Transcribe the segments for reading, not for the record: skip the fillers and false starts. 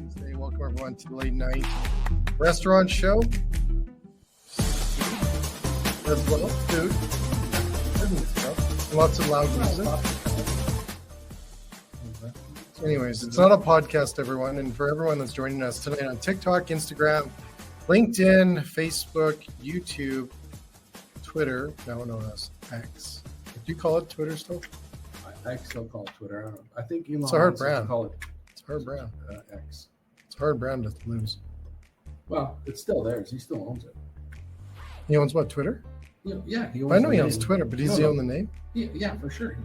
Tuesday. Welcome everyone to the late night restaurant show. As well, food. Lots of loud music. Anyways, it's not a podcast, everyone. And for everyone that's joining us tonight on TikTok, Instagram, LinkedIn, Facebook, YouTube, Twitter, now known as X. Do you call it Twitter still? I still call it Twitter. I don't know. I think Elon It's a hard brand. call it It's a hard brand. X. It's a hard brand to lose. Well, it's still theirs. He still owns it. He owns what, Twitter? Yeah, he owns I know he the owns name. Twitter, but does he own the name? Yeah, for sure.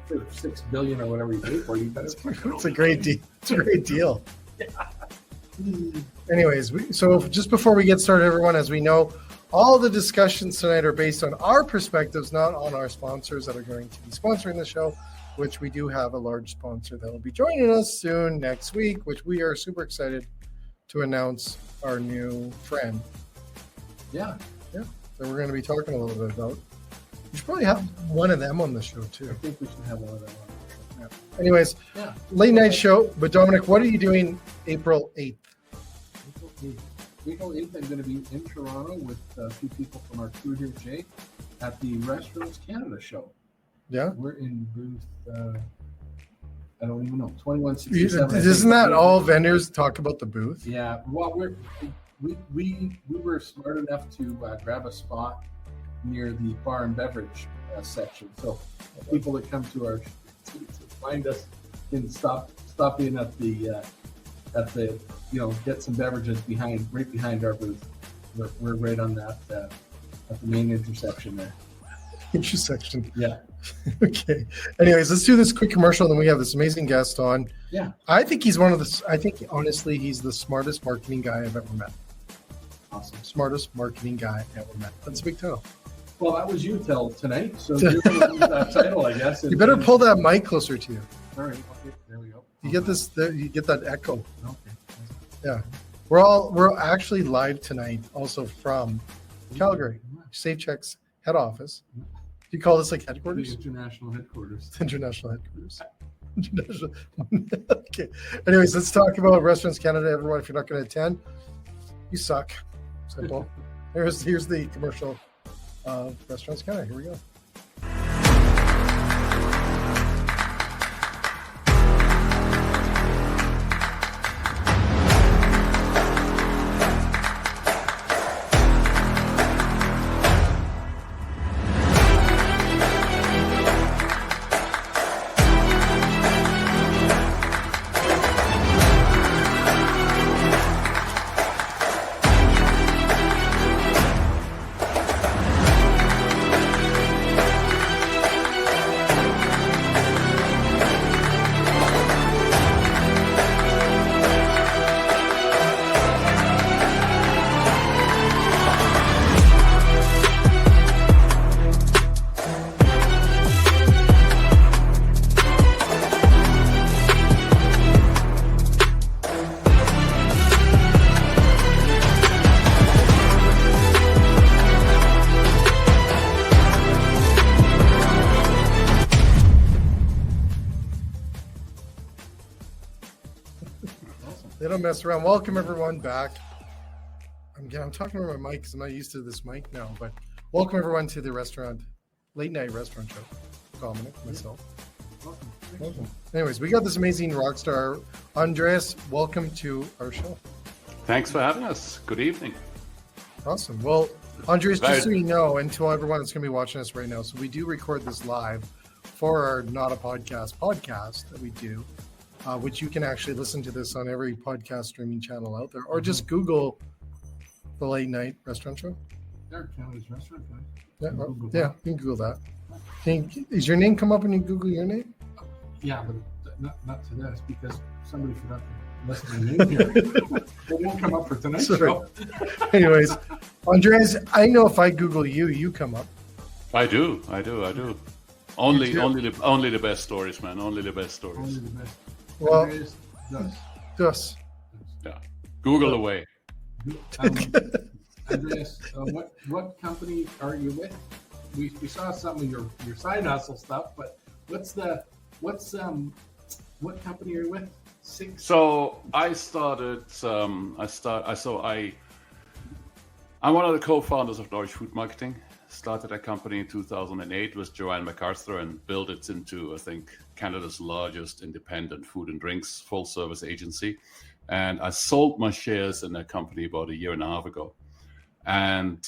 For $6 billion or whatever he paid for, you better. It's a great deal. It's a great deal. Anyways, so just before we get started, everyone, as we know, all the discussions tonight are based on our perspectives, not on our sponsors that are going to be sponsoring the show, which we do have a large sponsor that will be joining us soon next week, which we are super excited to announce our new friend. Yeah. That we're going to be talking a little bit about. We should probably have one of them on the show too. I think we should have one of them on. Yeah. Anyways, late night show. But Dominic, what are you doing April 8th? April 8th, I'm going to be in Toronto with a few people from our crew here, Jay, at the Restaurants Canada show. Yeah. We're in booth, I don't even know, 2167. Isn't that all vendors talk about the booth? Yeah. Well, we were smart enough to grab a spot near the bar and beverage section. So people that come to find us can stop in at the get some beverages right behind our booth. We're right on that at the main intersection there. Intersection. Yeah. Okay. Anyways, let's do this quick commercial, and then we have this amazing guest on. Yeah. I think honestly, he's the smartest marketing guy I've ever met. Awesome. Smartest marketing guy ever met. That's a big title. Well, that was you till tonight, so you're going to use that title, I guess. You better pull that mic closer to you. All right. Okay. There we go. You get this. You get that echo. Okay. Yeah. We're actually live tonight, also from Calgary, SafeCheck's head office. Do you call this like headquarters? The international headquarters. International headquarters. Okay. Anyways, let's talk about Restaurants Canada. Everyone, if you're not going to attend, you suck. Simple. Here's the commercial of Restaurants Canada. Here we go. They don't mess around. Welcome everyone back. I'm talking over my mic because I'm not used to this mic now, but welcome everyone to the late night restaurant show. Dominic, myself. Welcome. Anyways, we got this amazing rock star, Andreas. Welcome to our show. Thanks for having us. Good evening. Awesome. Well, Andreas, just so you know, and to everyone that's going to be watching us right now, so we do record this live for our Not a podcast that we do. Which you can actually listen to this on every podcast streaming channel out there, or just Google the late night restaurant show. There, Canada's restaurant. Yeah, you can Google that. Is your name come up when you Google your name? Yeah, but not to this because somebody forgot to list my name here. It won't come up for tonight's show. Anyways, Andreas, I know if I Google you, you come up. I do. Only the best stories, man. Only the best stories. Only the best. Well, Andreas Duss. Yeah. Google away. Andreas, what company are you with? We saw some of your side hustle stuff, but what company are you with? So I started. I'm one of the co-founders of Nourish Food Marketing. Started a company in 2008 with Joanne MacArthur and built it into, I think, Canada's largest independent food and drinks full-service agency. And I sold my shares in that company about 1.5 years ago. And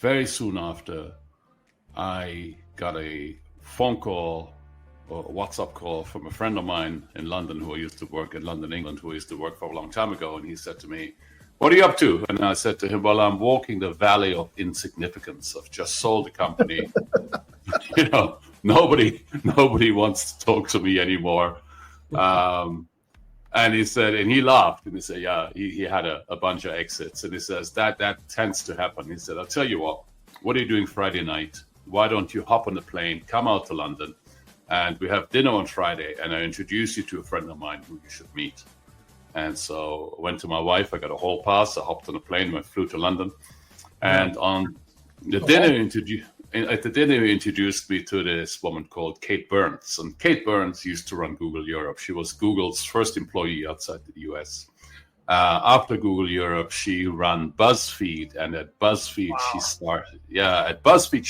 very soon after, I got a phone call or a WhatsApp call from a friend of mine in London who I used to work in London, England, who I used to work for a long time ago. And he said to me, "What are you up to?" And I said to him, "Well, I'm walking the valley of insignificance. I've just sold the company. Nobody wants to talk to me anymore." And he said, and he laughed, and he said, "Yeah, he had a bunch of exits." And he says, that tends to happen. He said, "I'll tell you what are you doing Friday night? Why don't you hop on the plane, come out to London, and we have dinner on Friday, and I introduce you to a friend of mine who you should meet." And so I went to my wife, I got a hall pass, I hopped on a plane, I flew to London. And on the dinner, at the dinner, he introduced me to this woman called Kate Burns. And Kate Burns used to run Google Europe. She was Google's first employee outside the US. After Google Europe, she ran BuzzFeed. And at BuzzFeed, she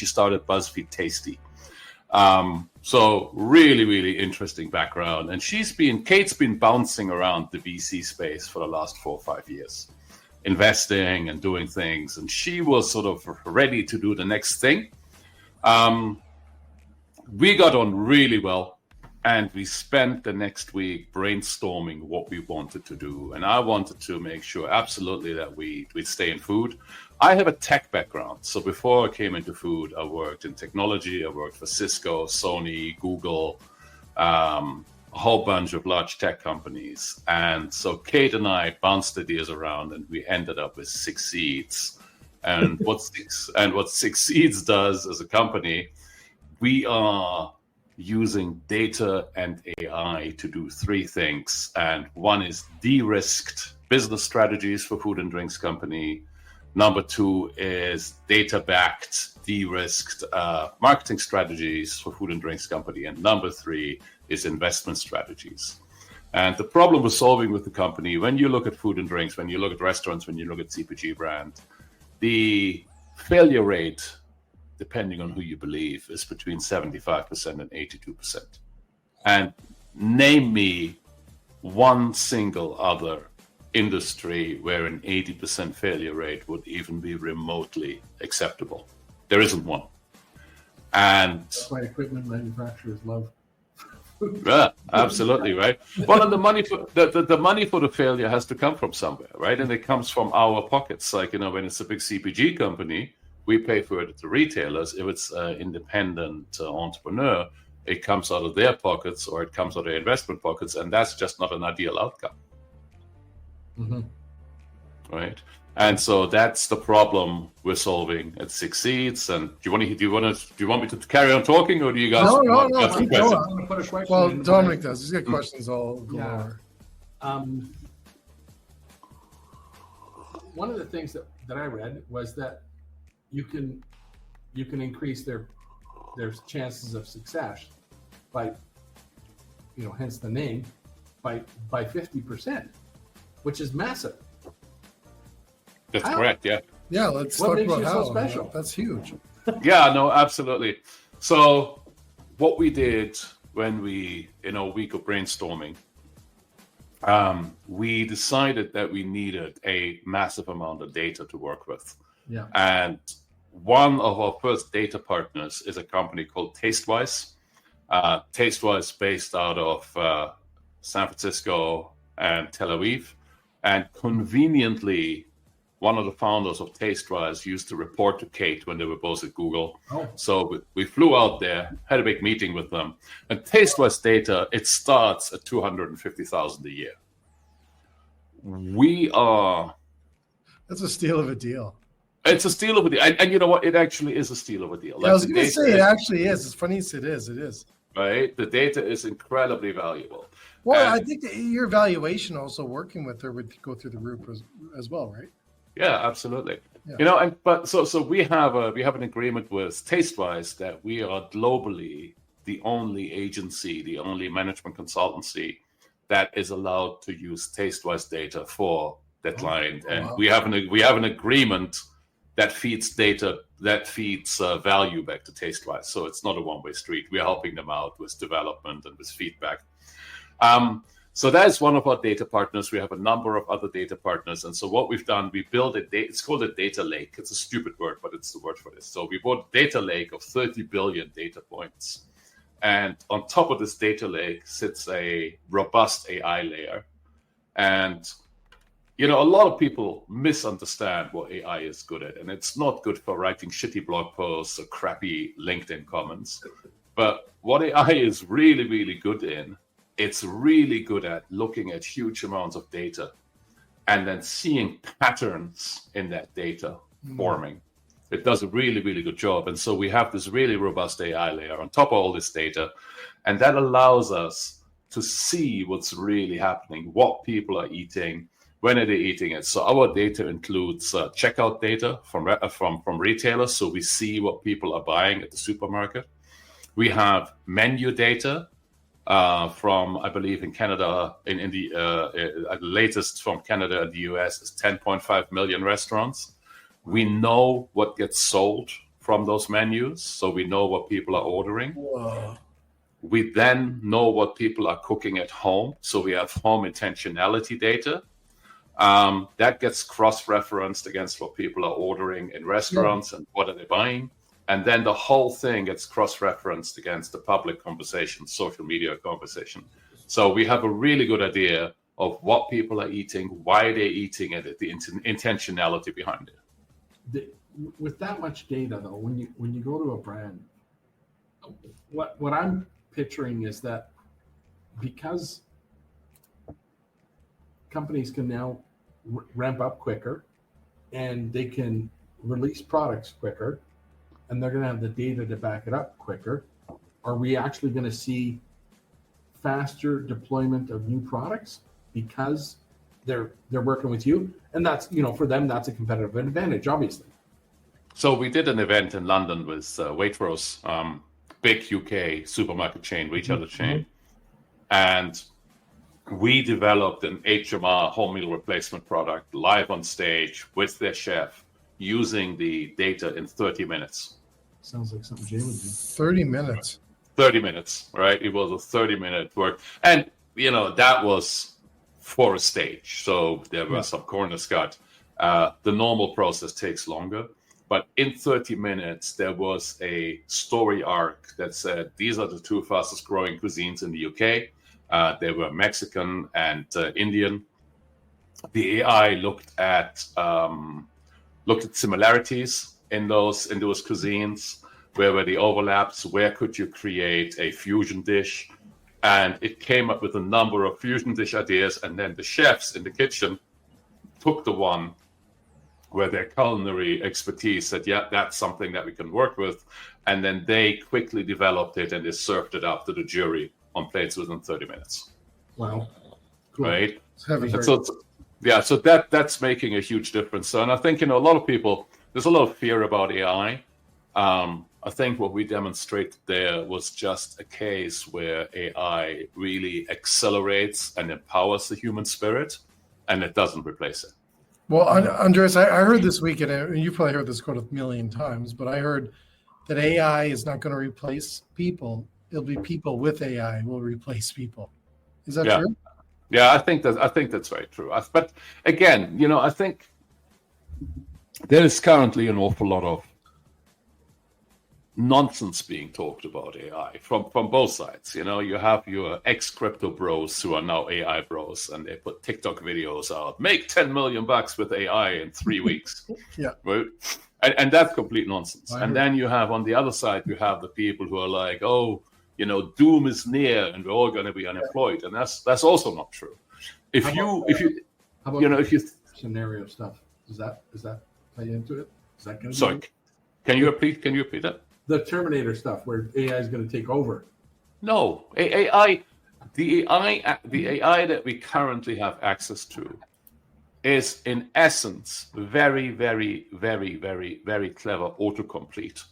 started BuzzFeed Tasty. So really, really interesting background. And Kate's been bouncing around the VC space for the last 4 or 5 years, investing and doing things. And she was sort of ready to do the next thing. We got on really well, and we spent the next week brainstorming what we wanted to do. And I wanted to make sure absolutely that we'd stay in food. I have a tech background. So before I came into food, I worked in technology. I worked for Cisco, Sony, Google, a whole bunch of large tech companies. And so Kate and I bounced ideas around, and we ended up with Six Seeds. And what Six Seeds does as a company, we are using data and AI to do 3 things. And one is de-risked business strategies for food and drinks company. Number 2 is data-backed, de-risked marketing strategies for food and drinks company. And number 3 is investment strategies. And the problem we're solving with the company, when you look at food and drinks, when you look at restaurants, when you look at CPG brand, the failure rate, depending on who you believe, is between 75% and 82%. And name me one single other industry where an 80% failure rate would even be remotely acceptable. There isn't one. And that's why equipment manufacturers love. Yeah, absolutely, right. Well, and the money for the failure has to come from somewhere, right? And it comes from our pockets. Like, when it's a big CPG company, we pay for it to retailers. If it's an independent entrepreneur, it comes out of their pockets, or it comes out of their investment pockets, and that's just not an ideal outcome. Mm-hmm. Right? And so that's the problem we're solving at Six Seeds. And do you want me to carry on talking, or do you guys? No. Keep going. I'm going to put a question. Well, Dominic does. He's got questions all galore. Yeah. One of the things that I read was that you can increase their chances of success by, hence the name, by 50%, which is massive. That's correct, yeah. Yeah, let's What talk makes about you how. so special? That's huge. Yeah, no, absolutely. So what we did when we, in a week of brainstorming, we decided that we needed a massive amount of data to work with. Yeah. And one of our first data partners is a company called Tastewise. Tastewise based out of San Francisco and Tel Aviv. And conveniently, one of the founders of Tastewise used to report to Kate when they were both at Google. Oh. So we flew out there, had a big meeting with them. And Tastewise data, it starts at $250,000 a year. That's a steal of a deal. It's a steal of a deal. And you know what? It actually is a steal of a deal. Yeah, I was going to say, it actually is. It's funny as it is. It is. Right? The data is incredibly valuable. Well, I think that your valuation also working with her would go through the roof as well, right? Yeah, absolutely. Yeah. So we have an agreement with Tastewise that we are globally the only agency, the only management consultancy that is allowed to use TasteWise data for that client, and wow. we have an agreement that feeds data, that feeds value back to TasteWise. So it's not a one-way street. We're helping them out with development and with feedback. So that is one of our data partners. We have a number of other data partners. And so what we've done, we built it's called a data lake. It's a stupid word, but it's the word for this. So we bought a data lake of 30 billion data points. And on top of this data lake sits a robust AI layer. And, a lot of people misunderstand what AI is good at. And it's not good for writing shitty blog posts or crappy LinkedIn comments. But what AI is really, really good in, it's really good at looking at huge amounts of data and then seeing patterns in that data forming. It does a really, really good job. And so we have this really robust AI layer on top of all this data. And that allows us to see what's really happening, what people are eating, when are they eating it. So our data includes checkout data from retailers. So we see what people are buying at the supermarket. We have menu data. From, I believe, in Canada, in the latest from Canada and the US is 10.5 million restaurants. We know what gets sold from those menus, so we know what people are ordering. Whoa. We then know what people are cooking at home, so we have home intentionality data. That gets cross-referenced against what people are ordering in restaurants and what are they buying. And then the whole thing gets cross-referenced against the public conversation, social media conversation. So we have a really good idea of what people are eating, why they're eating it, the intentionality behind it. With that much data, though, when you go to a brand, what I'm picturing is that because companies can now ramp up quicker and they can release products quicker, and they're going to have the data to back it up quicker, are we actually going to see faster deployment of new products because they're working with you? And that's, for them, that's a competitive advantage, obviously. So we did an event in London with Waitrose, big UK supermarket chain, retailer chain. And we developed an HMR home meal replacement product live on stage with their chef using the data in 30 minutes. Sounds like something Jay would do. 30 minutes. 30 minutes, right? It was a 30-minute work. And, that was for a stage. So there was some corners cut. The normal process takes longer. But in 30 minutes, there was a story arc that said, these are the two fastest growing cuisines in the UK. They were Mexican and Indian. The AI looked at similarities in those cuisines. Where were the overlaps? Where could you create a fusion dish? And it came up with a number of fusion dish ideas. And then the chefs in the kitchen took the one where their culinary expertise said, yeah, that's something that we can work with. And then they quickly developed it and they served it up to the jury on plates within 30 minutes. Wow. Cool. Right? Heavy. So that's making a huge difference. So, and I think, a lot of people, there's a lot of fear about AI. I think what we demonstrated there was just a case where AI really accelerates and empowers the human spirit, and it doesn't replace it. Well, Andreas, I heard this week, and you probably heard this quote a million times, but I heard that AI is not going to replace people. It'll be people with AI will replace people. Is that true? Yeah, I think that's very true. But again, I think there is currently an awful lot of nonsense being talked about AI from both sides. You have your ex-crypto bros who are now AI bros, and they put TikTok videos out, make 10 million bucks with AI in 3 weeks. Yeah. Right? And that's complete nonsense. And then you have, on the other side, you have the people who are like, oh, doom is near and we're all going to be unemployed. And that's also not true. If you scenario stuff, does that play into it? Is that going to Sorry, can you repeat that? The Terminator stuff where AI is going to take over. No, the AI that we currently have access to is in essence very, very, very, very, very clever autocomplete.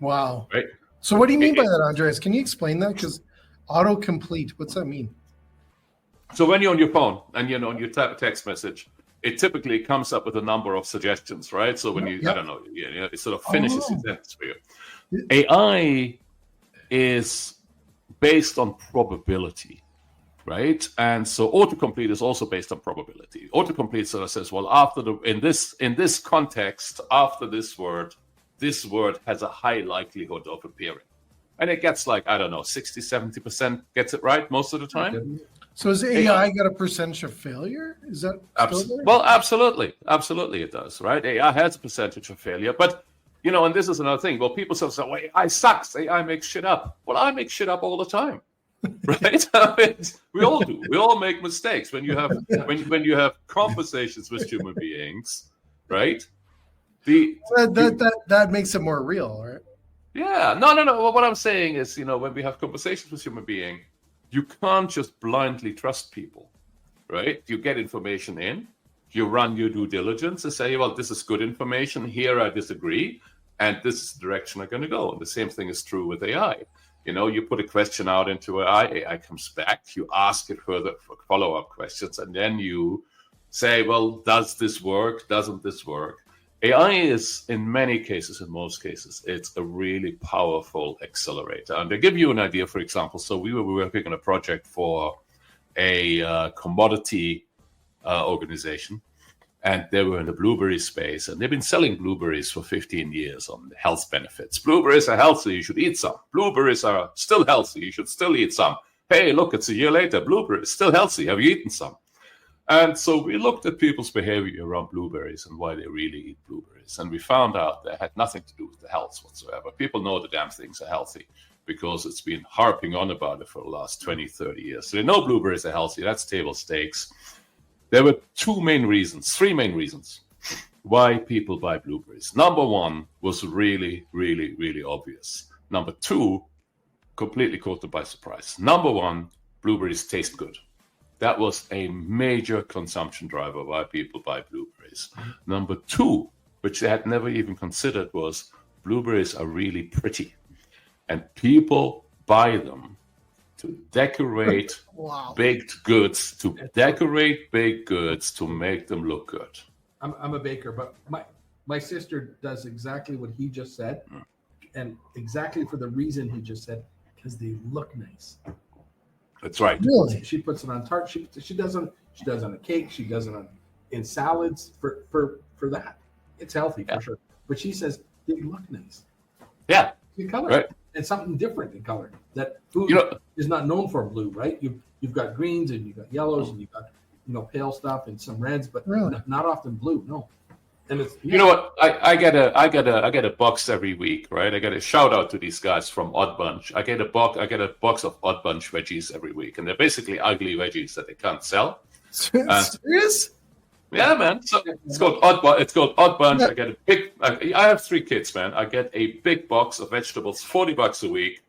Wow. Right? So what do you mean by that, Andreas? Can you explain that? Because autocomplete, what's that mean? So when you're on your phone and and you type a text message, it typically comes up with a number of suggestions, right? So when I don't know, it sort of finishes the sentence for you. AI is based on probability, right? And so autocomplete is also based on probability. Autocomplete sort of says, well, in this context, after this word has a high likelihood of appearing. And it gets 60, 70% gets it right most of the time. So has AI got a percentage of failure? Is that still there? Well, absolutely it does, right? AI has a percentage of failure, but and this is another thing. Well, people say, well, AI sucks. AI makes shit up. Well, I make shit up all the time, right? We all do. We all make mistakes when you have conversations with human beings, right? That makes it more real, right? Yeah. No. Well, what I'm saying is, when we have conversations with human beings, you can't just blindly trust people, right? You get information in, you run your due diligence and say, well, this is good information. Here I disagree, and this is the direction I'm going to go. And the same thing is true with AI. You put a question out into AI comes back, you ask it further for follow-up questions, and then you say, well, does this work? Doesn't this work? AI is, in many cases, in most cases, it's a really powerful accelerator. And to give you an idea, for example, so we were working on a project for a commodity organization, and they were in the blueberry space, and they've been selling blueberries for 15 years on health benefits. Blueberries are healthy, you should eat some. Blueberries are still healthy, you should still eat some. Hey, look, it's a year later, blueberries still healthy, have you eaten some? And so we looked at people's behavior around blueberries and why they really eat blueberries. And we found out that it had nothing to do with the health whatsoever. People know the damn things are healthy because it's been harping on about it for the last 20, 30 years. So they know blueberries are healthy. That's table stakes. There were three main reasons why people buy blueberries. Number one was really, really, really obvious. Number two, completely caught them by surprise. Number one, blueberries taste good. That was a major consumption driver why people buy blueberries. Number two, which they had never even considered, was blueberries are really pretty. And people buy them to decorate baked goods, to make them look good. I'm a baker, but my sister does exactly what he just said, and exactly for the reason he just said, because they look nice. That's right. Really? She puts it on tart. She does on a cake. She does it in salads for that. It's healthy for sure. But she says they look nice. Yeah. The color, right. And something different in color that food is not known for. Blue, right? You've got greens and you've got yellows and you've got pale stuff and some reds, but not often blue. No. And it's you know what? I get a box every week, right? I get a shout out to these guys from Odd Bunch. I get a box of Odd Bunch veggies every week, and they're basically ugly veggies that they can't sell. Serious? Yeah, man. So it's called Odd Bunch. I get a big. I have 3 kids, man. I get a big box of vegetables, $40 a week,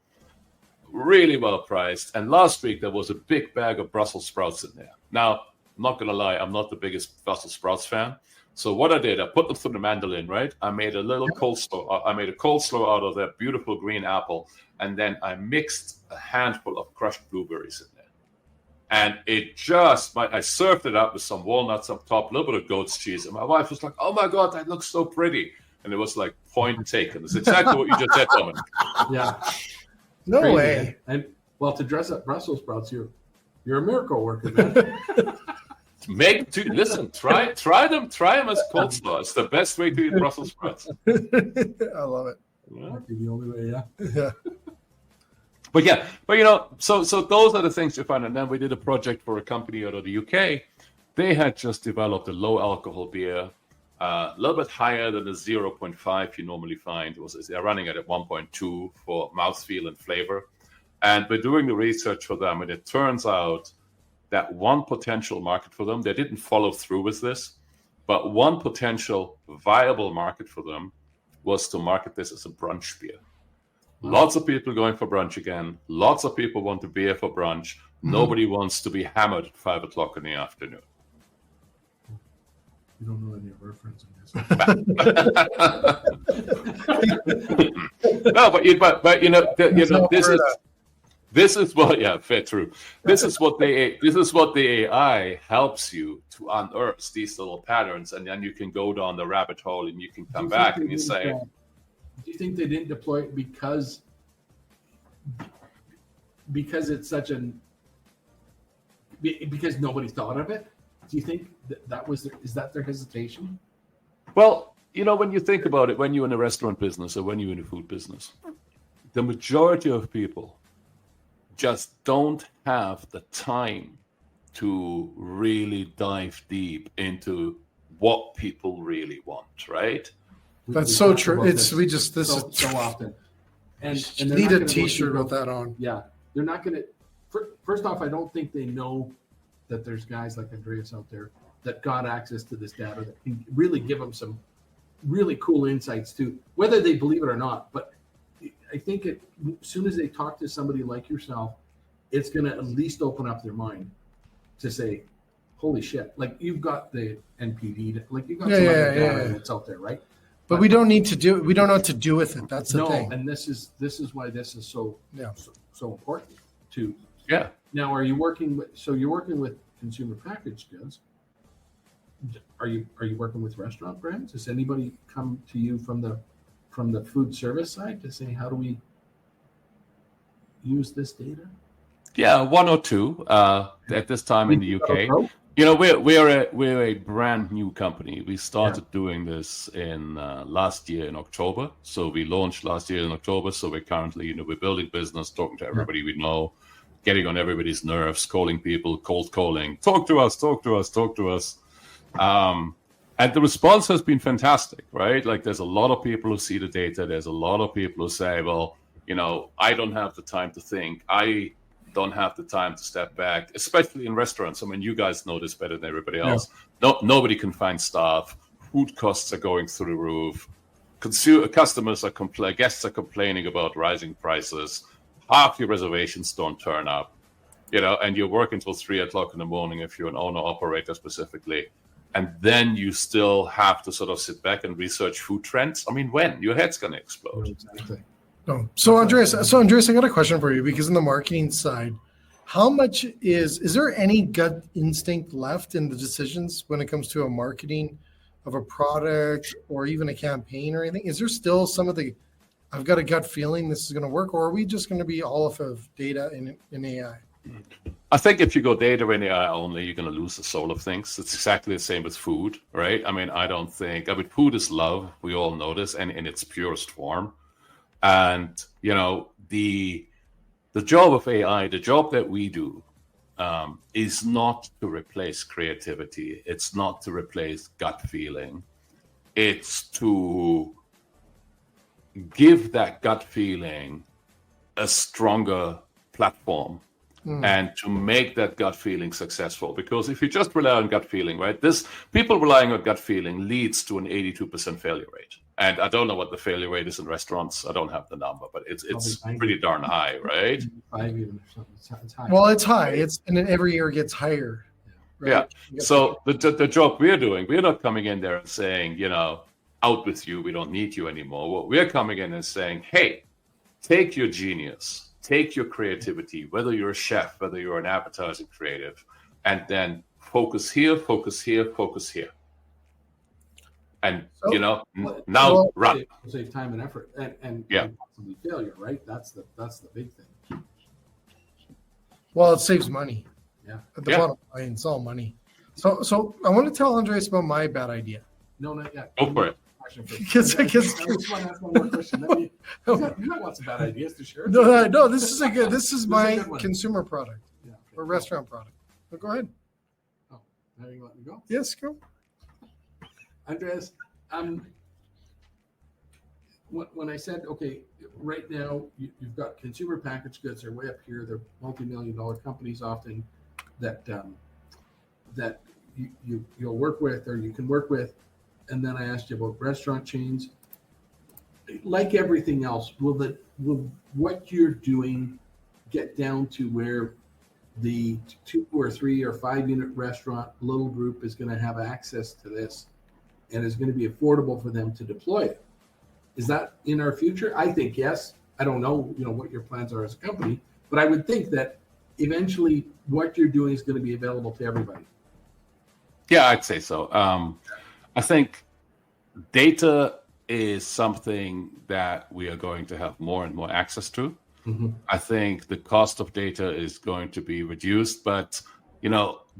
really well priced. And last week there was a big bag of Brussels sprouts in there. Now, I'm not gonna lie, I'm not the biggest Brussels sprouts fan. So what I did, I put them through the mandolin, right? I made a little coleslaw. I made a coleslaw out of that beautiful green apple, and then I mixed a handful of crushed blueberries in there. And I served it up with some walnuts up top, a little bit of goat's cheese. And my wife was like, "Oh my God, that looks so pretty." And it was like point taken. It's exactly what you just said, Roman. Yeah. No Crazy, way. Man. And well, to dress up Brussels sprouts, you're a miracle worker, man. Listen, try them as coleslaw. It's the best way to eat Brussels sprouts. I love it. Yeah. Might be the only way, Yeah. But so those are the things you find. And then we did a project for a company out of the UK. They had just developed a low alcohol beer, a little bit higher than the 0.5 you normally find. They're running it at 1.2 for mouthfeel and flavor. And we're doing the research for them, and it turns out that one potential market for them, they didn't follow through with this, but one potential viable market for them was to market this as a brunch beer. Lots of people going for brunch again. Lots of people want a beer for brunch. Nobody wants to be hammered at 5 o'clock in the afternoon. You don't know any of our friends in this. No, but this is This is what, yeah, fair, true. This is what the AI helps you to unearth these little patterns, and then you can go down the rabbit hole, and you can come back and you say, do you think they didn't deploy it because it's such because nobody thought of it? Do you think is that their hesitation? well, when you think about it, when you're in a restaurant business or when you're in a food business, the majority of people just don't have the time to really dive deep into what people really want, right? That's so true. This so often, and they're need not a gonna T-shirt go- with that on. Yeah, they're not going to. First off, I don't think they know that there's guys like Andreas out there that got access to this data that can really give them some really cool insights to whether they believe it or not. But I think as soon as they talk to somebody like yourself, it's going to at least open up their mind to say, holy shit, like you've got the NPD, like you've got some other data that's out there, right? But we don't need to do it. We don't know what to do with it. That's the thing. And this is why this is so important to. Yeah. Now, you're working with consumer packaged goods. Are you working with restaurant brands? Does anybody come to you from the food service side to say, how do we use this data? Yeah, one or two at this time in the UK. We're a brand new company. We started doing this in last year in October. So we launched last year in October. So we're currently, we're building business, talking to everybody we know, getting on everybody's nerves, calling people, cold calling, talk to us. And the response has been fantastic, right? Like there's a lot of people who see the data. There's a lot of people who say, well, I don't have the time to think. I don't have the time to step back, especially in restaurants. I mean, you guys know this better than everybody else. Yeah. Nobody can find staff. Food costs are going through the roof. Guests are complaining about rising prices. Half your reservations don't turn up, and you're working till 3:00 in the morning if you're an owner operator specifically. And then you still have to sort of sit back and research food trends. I mean, when? Your head's going to explode. Exactly. No. So Andreas, I got a question for you, because in the marketing side, how much is there any gut instinct left in the decisions when it comes to a marketing of a product or even a campaign or anything? Is there still some of the, I've got a gut feeling this is going to work, or are we just going to be all off of data in AI? I think if you go data and AI only, you're going to lose the soul of things. It's exactly the same with food, right? I mean, food is love. We all know this, and in its purest form. And, the job of AI, the job that we do, is not to replace creativity. It's not to replace gut feeling. It's to give that gut feeling a stronger platform and to make that gut feeling successful. Because if you just rely on gut feeling, right, people relying on gut feeling leads to an 82% failure rate. And I don't know what the failure rate is in restaurants. I don't have the number, but it's pretty darn high, right? 5 even or something. It's high. Well, it's high. And then every year it gets higher. Right? Yeah. So the job we're doing, we're not coming in there and saying, out with you, we don't need you anymore. What we're coming in and saying, hey, take your genius, take your creativity, whether you're a chef, whether you're an advertising creative, and then focus here, focus here, focus here. And, now run. Save time and effort and possibly failure, right? That's the big thing. Well, it saves money. Yeah. At the bottom line, it's all money. So I want to tell Andreas about my bad idea. No, not yet. Go for it. Because I just want to ask one more question. You got lots of bad ideas to share. No, this is my consumer product or restaurant product. So go ahead. Oh, now you let me go? Yes, go. Andreas, when I said, okay, right now you've got consumer packaged goods, they're way up here. They're multi-million-dollar companies often that you'll work with or you can work with. And then I asked you about restaurant chains. Like everything else, will what you're doing get down to where the 2 or 3 or 5 unit restaurant little group is going to have access to this and is going to be affordable for them to deploy it? Is that in our future? I think yes. I don't know, what your plans are as a company, But I would think that eventually what you're doing is going to be available to everybody. Yeah, I'd say so. I think data is something that we are going to have more and more access to. Mm-hmm. I think the cost of data is going to be reduced, but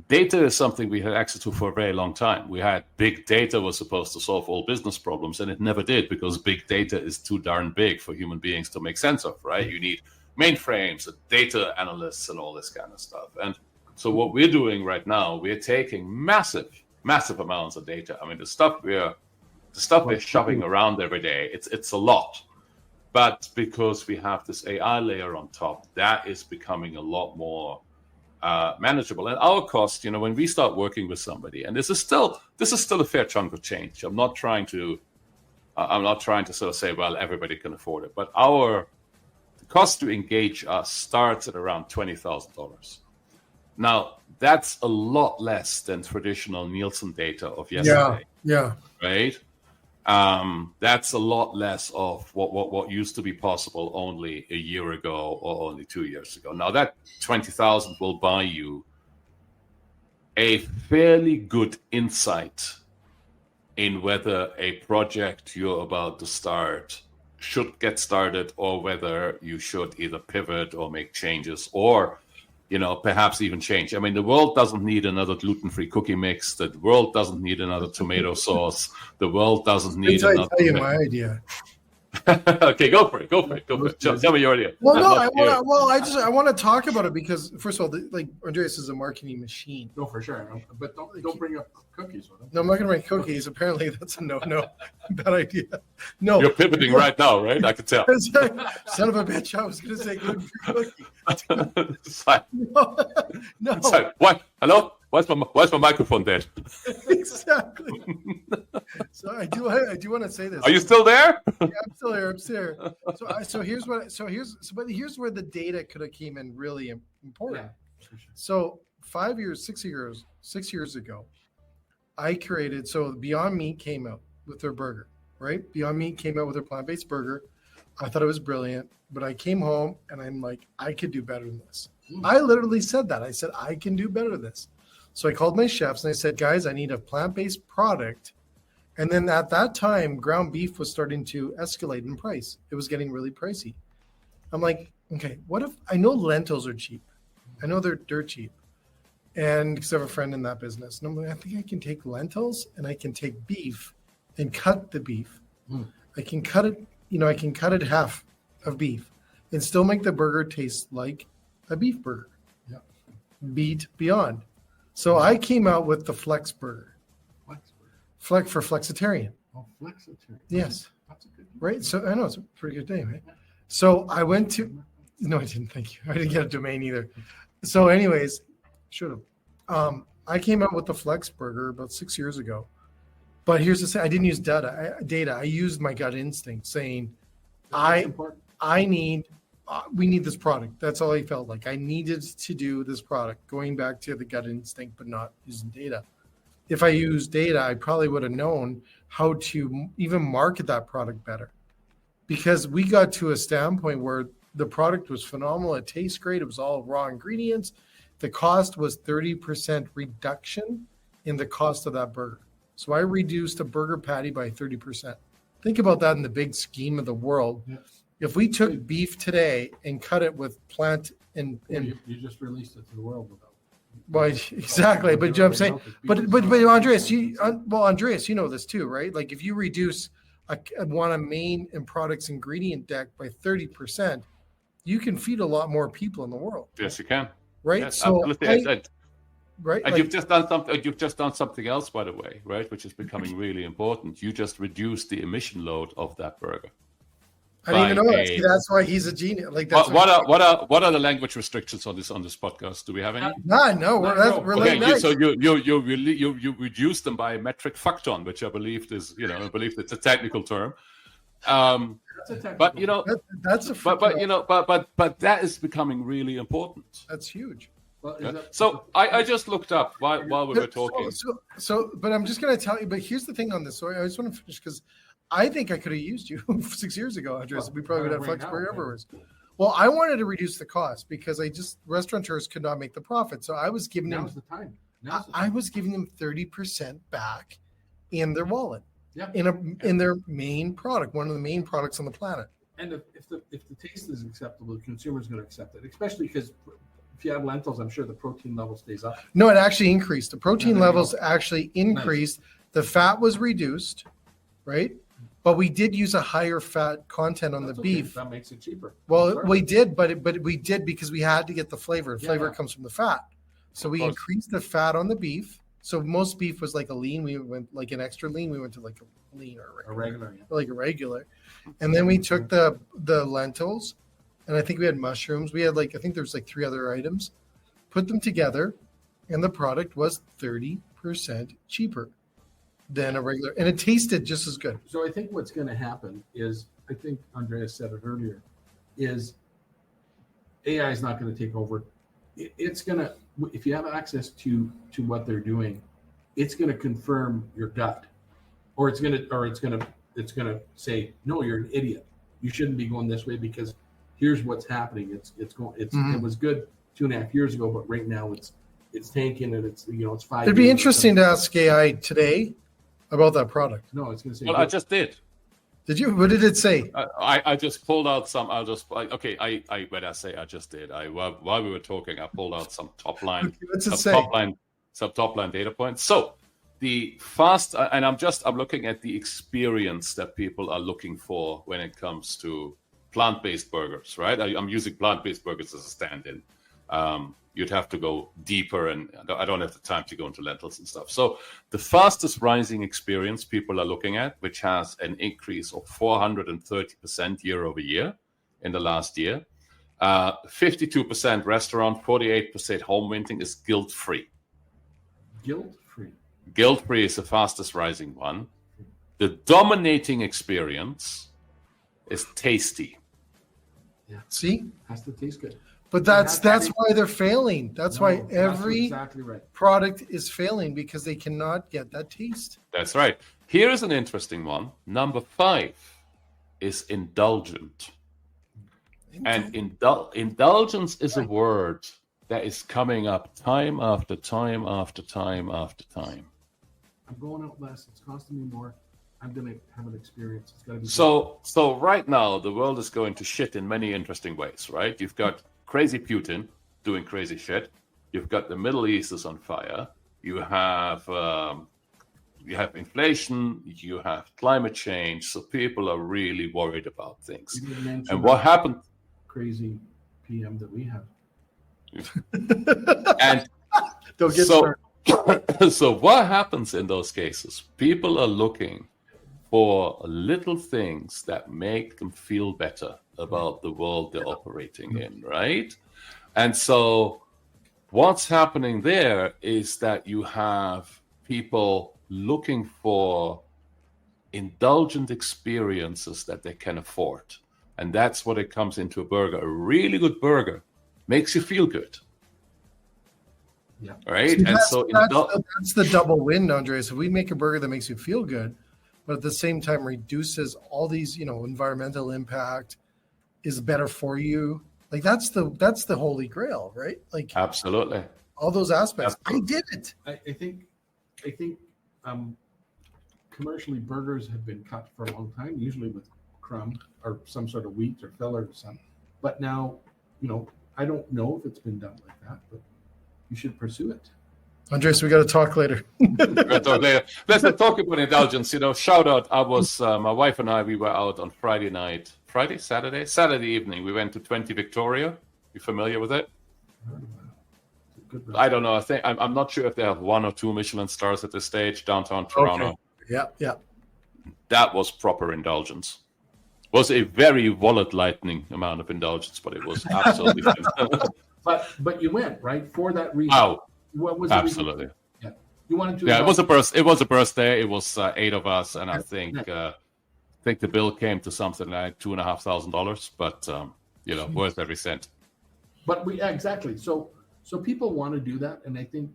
data is something we had access to for a very long time. We had big data was supposed to solve all business problems, and it never did because big data is too darn big for human beings to make sense of, right? You need mainframes and data analysts and all this kind of stuff. And so what we're doing right now, we're taking massive amounts of data. I mean, the stuff we're shoving around every day, it's a lot. But because we have this AI layer on top, that is becoming a lot more manageable. And our cost, when we start working with somebody, and this is still a fair chunk of change. I'm not trying to sort of say, well, everybody can afford it. But the cost to engage us starts at around $20,000. Now, that's a lot less than traditional Nielsen data of yesterday. Yeah. Right? That's a lot less of what used to be possible only a year ago or only 2 years ago. Now that 20,000 will buy you a fairly good insight in whether a project you're about to start should get started or whether you should either pivot or make changes or perhaps even change. I mean, the world doesn't need another gluten-free cookie mix. The world doesn't need another tomato sauce. The world doesn't need another. Tell you my idea. Okay, go for it. Tell me your idea. Well, no, I want to talk about it because first of all, Andreas is a marketing machine. No, for sure. But don't bring up cookies with him. No, I'm not going to bring cookies. Apparently, that's a no. Bad idea. No. You're pivoting right now, right? I can tell. Son of a bitch! I was going to say cookie. It's like, No. It's like, what? Hello? Why's my microphone dead? Exactly. So I do want to say this. Are you still there? Yeah, I'm still here. So here's where the data could have came in really important. Yeah, for sure. So 6 years ago, I created. So Beyond Meat came out with their burger, right? Beyond Meat came out with their plant-based burger. I thought it was brilliant, but I came home and I'm like, I could do better than this. I literally said that. I said, I can do better than this. So I called my chefs and I said, guys, I need a plant-based product. And then at that time, ground beef was starting to escalate in price. It was getting really pricey. I'm like, okay, what if I know lentils are cheap? I know they're dirt cheap. And because I have a friend in that business. And I'm like, I think I can take lentils and I can take beef and cut the beef. I can cut it, I can cut it half of beef and still make the burger taste like a beef burger. Yeah. Beat Beyond. So I came out with the Flex Burger. Flex for flexitarian. Oh, flexitarian. Yes. That's a good name. Right. So I know it's a pretty good name, right? So I went to. No, I didn't. Thank you. I didn't get a domain either. So, anyways, should have. I came out with the Flex Burger about 6 years ago, but here's the thing: I didn't use data. I used my gut instinct, saying, we need this product. That's all I felt like. I needed to do this product, going back to the gut instinct, but not using data. If I used data, I probably would have known how to even market that product better. Because we got to a standpoint where the product was phenomenal. It tastes great. It was all raw ingredients. The cost was 30% reduction in the cost of that burger. So I reduced a burger patty by 30%. Think about that in the big scheme of the world. Yeah. If we took beef today and cut it with plant and You just released it to the world without. well, exactly. But you know what I'm saying, but Andreas, Andreas, you know this too, right? Like if you reduce one of main and products ingredient deck by 30%, you can feed a lot more people in the world. Yes, you can. Right. Yes, So absolutely. right. And Like, you've just done something else, by the way, right? Which is becoming really important. You just reduced the emission load of that burger. I didn't even know that. See, that's why he's a genius. Like that's What are the language restrictions on this podcast? Do we have any? No, we're Okay, late night. so you reduce them by a metric facton, which I believe is it's a technical term. But That's a but that is becoming really important. that's huge. Well, Yeah. So I just looked up while we were talking. But I'm just going to tell you. But here's the thing on this. So I just want to finish because I think I could have used you 6 years ago, Andreas. We probably would have Flex Burger everywhere. Well, I wanted to reduce the cost because restaurateurs could not make the profit. So I was giving Now's them, the time. I was giving them 30% back in their wallet, Yeah. in their main product, one of the main products on the planet. And if the taste is acceptable, the consumer's going to accept it, especially because if you have lentils, I'm sure the protein level stays up. No, it actually increased. The protein there you levels go. actually increased. The fat was reduced, right? But we did use a higher fat content on That's the okay. beef. That makes it cheaper. Well, Sorry. we did, but we did because we had to get the flavor. Yeah, Flavor yeah. comes from the fat. So Of we course. increased the fat on the beef. So most beef was like a lean. We went like an extra lean. We went to like a lean or A regular. Yeah. like a regular. And then we took the lentils, and I think we had mushrooms. We had I think there's 3 other items. Put them together, and the product was 30% cheaper than a regular, and it tasted just as good. So I think what's going to happen is, I think Andreas said it earlier, is AI is not going to take over. It's going to, if you have access to what they're doing, it's going to confirm your gut, or it's going to say, no, you're an idiot. You shouldn't be going this way because here's what's happening. It was good 2.5 years ago, but right now it's tanking, and it's 5. It'd be interesting to ask AI today about that product. No, it's going to say. Well, I just did. Did you? What did it say? I just pulled out some. When I say I just did, while we were talking, I pulled out some top line, Okay, what's it say? some top line data points. So the fast, and I'm looking at the experience that people are looking for when it comes to plant-based burgers, right? I'm using plant-based burgers as a stand-in. You'd have to go deeper, and I don't have the time to go into lentils and stuff. So the fastest rising experience people are looking at, which has an increase of 430% year over year in the last year, 52% restaurant, 48% home minting, is guilt-free. Guilt-free. Guilt-free is the fastest rising one. The dominating experience is tasty. Yeah. See, Has to taste good. but that's why they're failing. That's why every exactly right. product is failing, because they cannot get that taste. That's right. Here is an interesting one. Number 5 is indulgent. And indulgence is a word that is coming up time after time after time after time. I'm going out less. It's costing me more. I'm going to have an experience. It's got to be So right now, the world is going to shit in many interesting ways, right? You've got crazy Putin doing crazy shit. You've got the Middle East is on fire. You have inflation. You have climate change. So people are really worried about things. You didn't mention And what happened? crazy PM that we have. And Don't get so, started. so what happens in those cases? People are looking for little things that make them feel better about the world they're operating in, right? And so what's happening there is that you have people looking for indulgent experiences that they can afford. And that's what it comes into a burger. A really good burger makes you feel good. Yeah. Right? See, And that's the double win, Andreas. If we make a burger that makes you feel good, but at the same time reduces all these, environmental impact, is better for you. Like that's the holy grail, right? Like absolutely. all those aspects. Absolutely. I did it. I think commercially burgers have been cut for a long time, usually with crumb or some sort of wheat or filler or something. But now, I don't know if it's been done like that, but you should pursue it. Andreas, we got to talk later. We'll talk later. Let's talk about indulgence. Shout out. I was my wife and I. We were out on Saturday evening. We went to 20 Victoria. You familiar with it? I don't know. I think I'm not sure if they have 1 or 2 Michelin stars at this stage. Downtown Toronto. Okay. Yeah. That was proper indulgence. Was a very wallet-lightening amount of indulgence, but it was absolutely. But you went right for that reason. Wow. What was absolutely. Yeah. You wanted to. Yeah, it was a birthday. It was 8 of us, and I think the bill came to something like $2,500. But worth every cent. But exactly. So people want to do that, and I think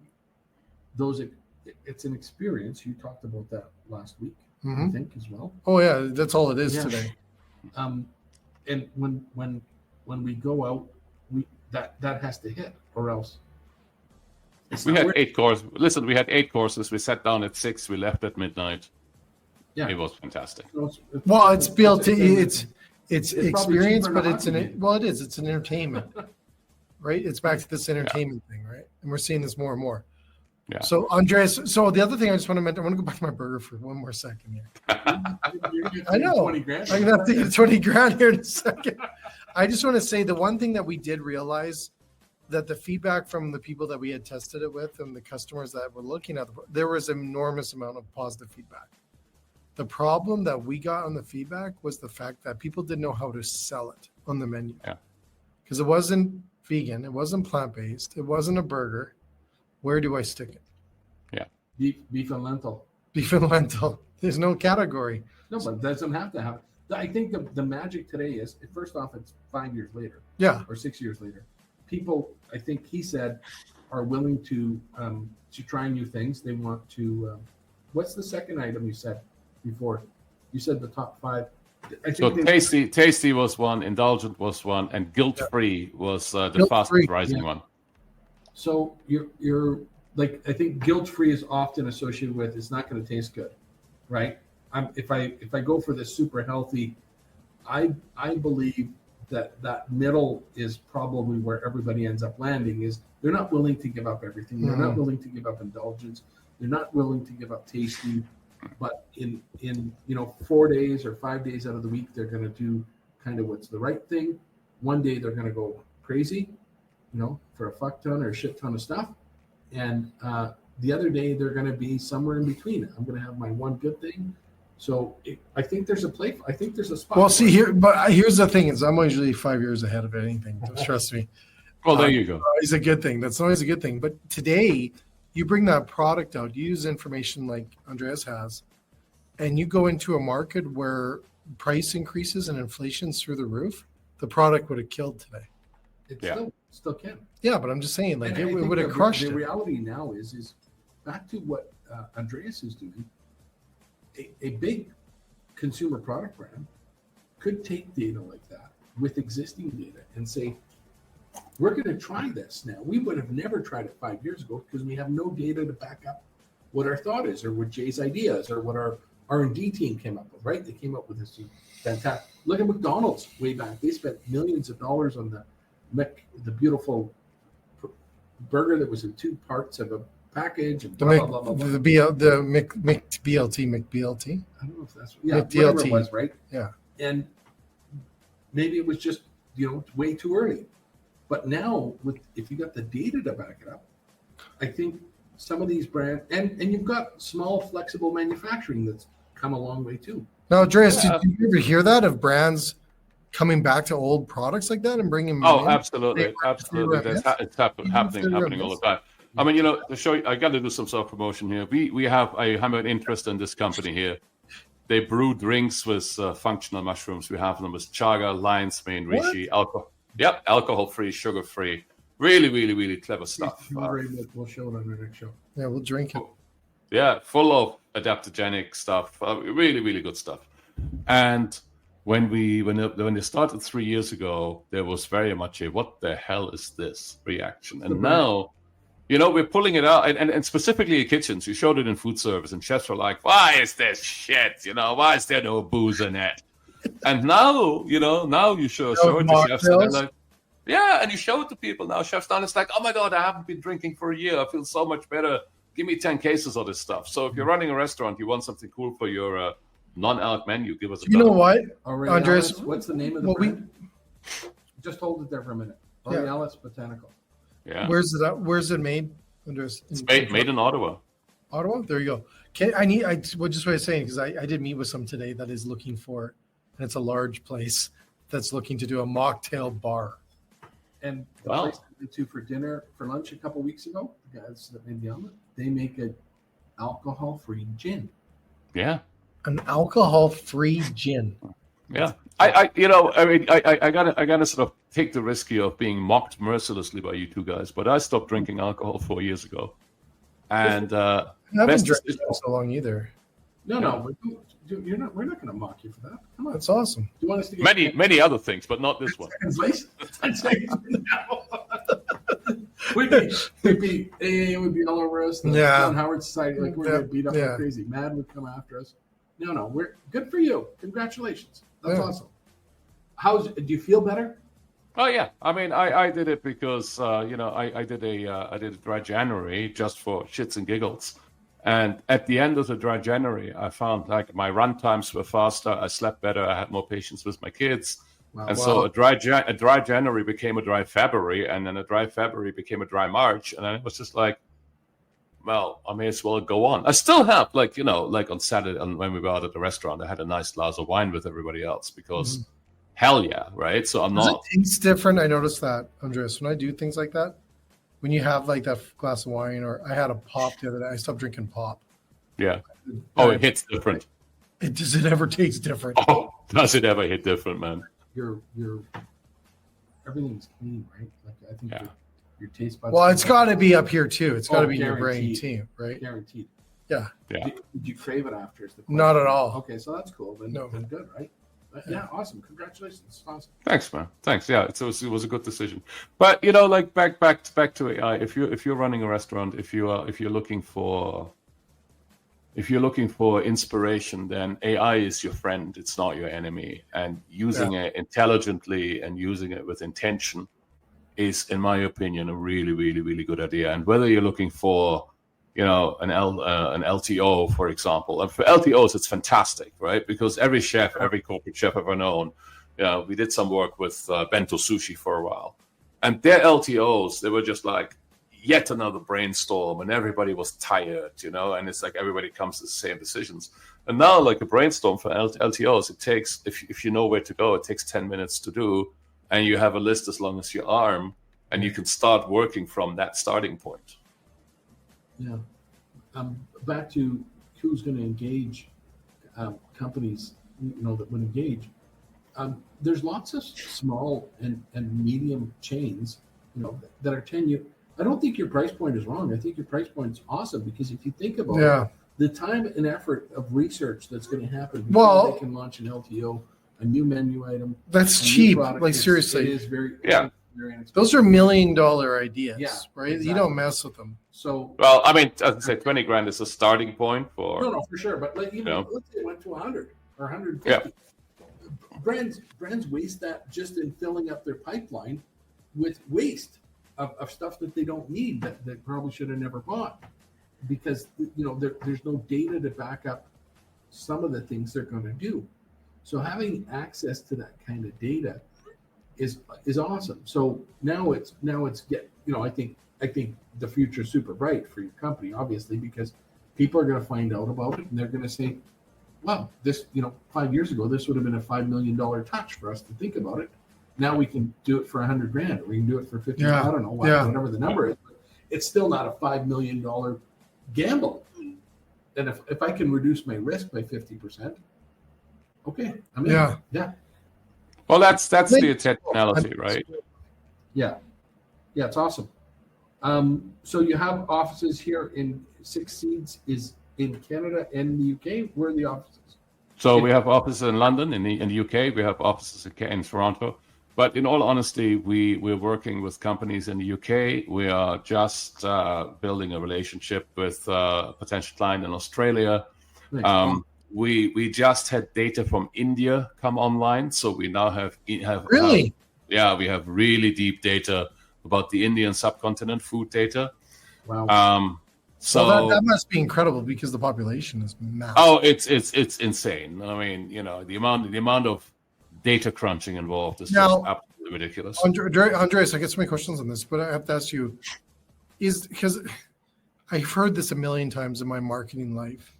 it's an experience. You talked about that last week, I think, as well. Oh yeah, that's all it is today. And when when we go out, that has to hit, or else. We had 8 courses. Listen, we had 8 courses. We sat down at 6. We left at midnight. Yeah, it was fantastic. Well, it's built. It's probably experience, cheaper but than it's a hockey game. well, it is. It's an entertainment, right? It's back to this entertainment thing, right? And we're seeing this more and more. Yeah. So, Andreas. So the other thing I just want to mention, I want to go back to my burger for one more second here. I know. 20 grand. I'm gonna have to get 20 grand here in a second. I just want to say the one thing that we did realize that the feedback from the people that we had tested it with and the customers that were looking at there was an enormous amount of positive feedback. The problem that we got on the feedback was the fact that people didn't know how to sell it on the menu. Yeah. Because it wasn't vegan, it wasn't plant-based, it wasn't a burger. Where do I stick it? Beef and lentil. Beef and lentil. There's no category. No, but it doesn't have to have. I think the magic today is, first off, it's 5 years later. Yeah. Or 6 years later. People, I think he said, are willing to try new things. They want to. What's the second item you said before? You said the top 5. So tasty was one, indulgent was one, and guilt-free was the Guilt-free, fastest rising one. So you're like, I think guilt-free is often associated with it's not going to taste good, right? If I go for this super healthy, I believe that middle is probably where everybody ends up landing. Is they're not willing to give up everything. They're not willing to give up indulgence. They're not willing to give up tasty. But in 4 days or 5 days out of the week, they're going to do kind of what's the right thing. One day they're going to go crazy, for a fuck ton or a shit ton of stuff. And the other day they're going to be somewhere in between. I'm going to have my one good thing. So I think there's a play. I think there's a spot. Well, see here, but here's the thing: is I'm usually 5 years ahead of anything. Trust me. Well, there you go. It's a good thing. That's always a good thing. But today, you bring that product out, you use information like Andreas has, and you go into a market where price increases and inflation's through the roof. The product would have killed today. It still can. Yeah, but I'm just saying, like, And it I think would have crushed the it. reality now is back to what Andreas is doing. A big consumer product brand could take data like that with existing data and say, we're going to try this now. We would have never tried it 5 years ago because we have no data to back up what our thought is or what Jay's idea is or what our R&D team came up with, right? They came up with this fantastic. Look at McDonald's way back. They spent millions of dollars on the beautiful burger that was in 2 parts of a package and blah, blah, blah, blah. The McBLT. I don't know if that's McDLT. whatever it was, right? Yeah. And maybe it was just way too early. But now, if you got the data to back it up, I think some of these brands and you've got small flexible manufacturing that's come a long way too. Now, Andreas, did you ever hear that of brands coming back to old products like that and bringing them in? Absolutely. It's happening all the time. I mean, to show you, I got to do some self-promotion here. I have an interest in this company here. They brew drinks with functional mushrooms. We have them with chaga, lion's mane, reishi, alcohol. Yep, alcohol-free, sugar-free. Really, really, really clever stuff. We'll show it on the next show. Yeah, we'll drink it. Yeah, full of adaptogenic stuff. Really, really good stuff. And when they started 3 years ago, there was very much a "what the hell is this" reaction. And now, we're pulling it out, and specifically in kitchens. You showed it in food service, and chefs were like, "Why is this shit? Why is there no booze in it?" And now, now you show it to chefs, and they're like, yeah, and you show it to people now. Chefs down, it's like, oh my God, I haven't been drinking for a year. I feel so much better. Give me 10 cases of this stuff. So if you're running a restaurant, you want something cool for your non-alc menu, give us a You know what, Andreas, what's the name of the brand? Just hold it there for a minute. Borealis Botanical. Yeah. Where's it at? Where's it made, Andreas? It's made in Ottawa. Ottawa? There you go. Just what I was saying, because I did meet with some today that is looking for, and it's a large place that's looking to do a mocktail bar. And the place I went to for lunch a couple weeks ago, the guys that made the omelet, they make an alcohol-free gin. Yeah. An alcohol-free gin. Yeah. I gotta sort of take the risk here of being mocked mercilessly by you two guys, but I stopped drinking alcohol 4 years ago. And I haven't drank it for so long either. No. You're not. We're not going to mock you for that. Come on. That's awesome. Do you want us to get Many other things, but not this one. translation? We'd be all over us. The Yeah. John Howard Society, like we're Yeah. going to beat up Yeah. like crazy. Mad would come after us. No, we're good for you. Congratulations. That's Yeah. awesome. Do you feel better? Oh yeah, I mean, I did it because I did a dry January just for shits and giggles, and at the end of the dry January, I found like my run times were faster. I slept better. I had more patience with my kids, Wow. and so a dry January became a dry February, and then a dry February became a dry March, and then it was just like, well, I may as well go on. I still have like on Saturday when we were out at the restaurant, I had a nice glass of wine with everybody else because. Hell yeah, right? So I'm Does not. it taste different? I noticed that, Andreas, when I do things like that, when you have like that glass of wine, or I had a pop the other day. I stopped drinking pop. Yeah. Oh, it hits different. Does it ever taste different? Oh, does it ever hit different, man? Your everything's clean, right? Like I think your taste buds. Well, it's got to be up here too. It's got to be in your brain guaranteed. too, right? Guaranteed. Yeah. Yeah. Did you crave it after? Is the question. Not at all. Okay, so that's cool. Then, No. then good, right? Yeah, awesome. Congratulations. It's awesome. Thanks, man. Thanks. Yeah, it was a good decision. But like back to AI. If you're running a restaurant, if you're looking for inspiration, then AI is your friend. It's not your enemy. And using it intelligently and using it with intention is, in my opinion, a really, really, really good idea. And whether you're looking for an LTO, for example. And for LTOs, it's fantastic, right? Because every corporate chef I've ever known, we did some work with Bento Sushi for a while. And their LTOs, they were just like yet another brainstorm, and everybody was tired, and it's like everybody comes to the same decisions. And now, like a brainstorm for LTOs, it takes, if you know where to go, it takes 10 minutes to do, and you have a list as long as your arm, and you can start working from that starting point. Yeah. Back to who's going to engage companies, that would engage. There's lots of small and medium chains, that are 10 years. I don't think your price point is wrong. I think your price point is awesome because if you think about it, the time and effort of research that's going to happen before they can launch an LTO, a new menu item. That's cheap. Like seriously. It is very those are $1 million ideas, right? Exactly. You don't mess with them. So well, I mean, as I say, 20 grand is a starting point for. No, for sure. But let's say it went to 100 or 150. Yeah. Brands waste that just in filling up their pipeline with waste of stuff that they don't need that probably should have never bought because there's no data to back up some of the things they're going to do. So having access to that kind of data is awesome. So now it's I think the future is super bright for your company, obviously, because people are going to find out about it and they're going to say, well, this, 5 years ago, this would have been a $5 million touch for us to think about it. Now we can do it for 100 grand, or we can do it for 50. I don't know, whatever the number is, but it's still not a $5 million gamble. And if I can reduce my risk by 50%, okay, I'm in. Yeah. Well, that's the intentionality, right? Yeah, it's awesome. So you have offices here in Six Seeds is in Canada and the UK. Where are the offices? So we have offices in London, in the UK. We have offices in Toronto. But in all honesty, we're working with companies in the UK. We are just building a relationship with a potential client in Australia. Nice. We just had data from India come online, so we now have really. We have really deep data about the Indian subcontinent food data. Wow. So that must be incredible because the population is massive. Oh, it's insane. I mean, the amount of data crunching involved is just absolutely ridiculous. Andreas, I get so many questions on this, but I have to ask you, is because I've heard this a million times in my marketing life,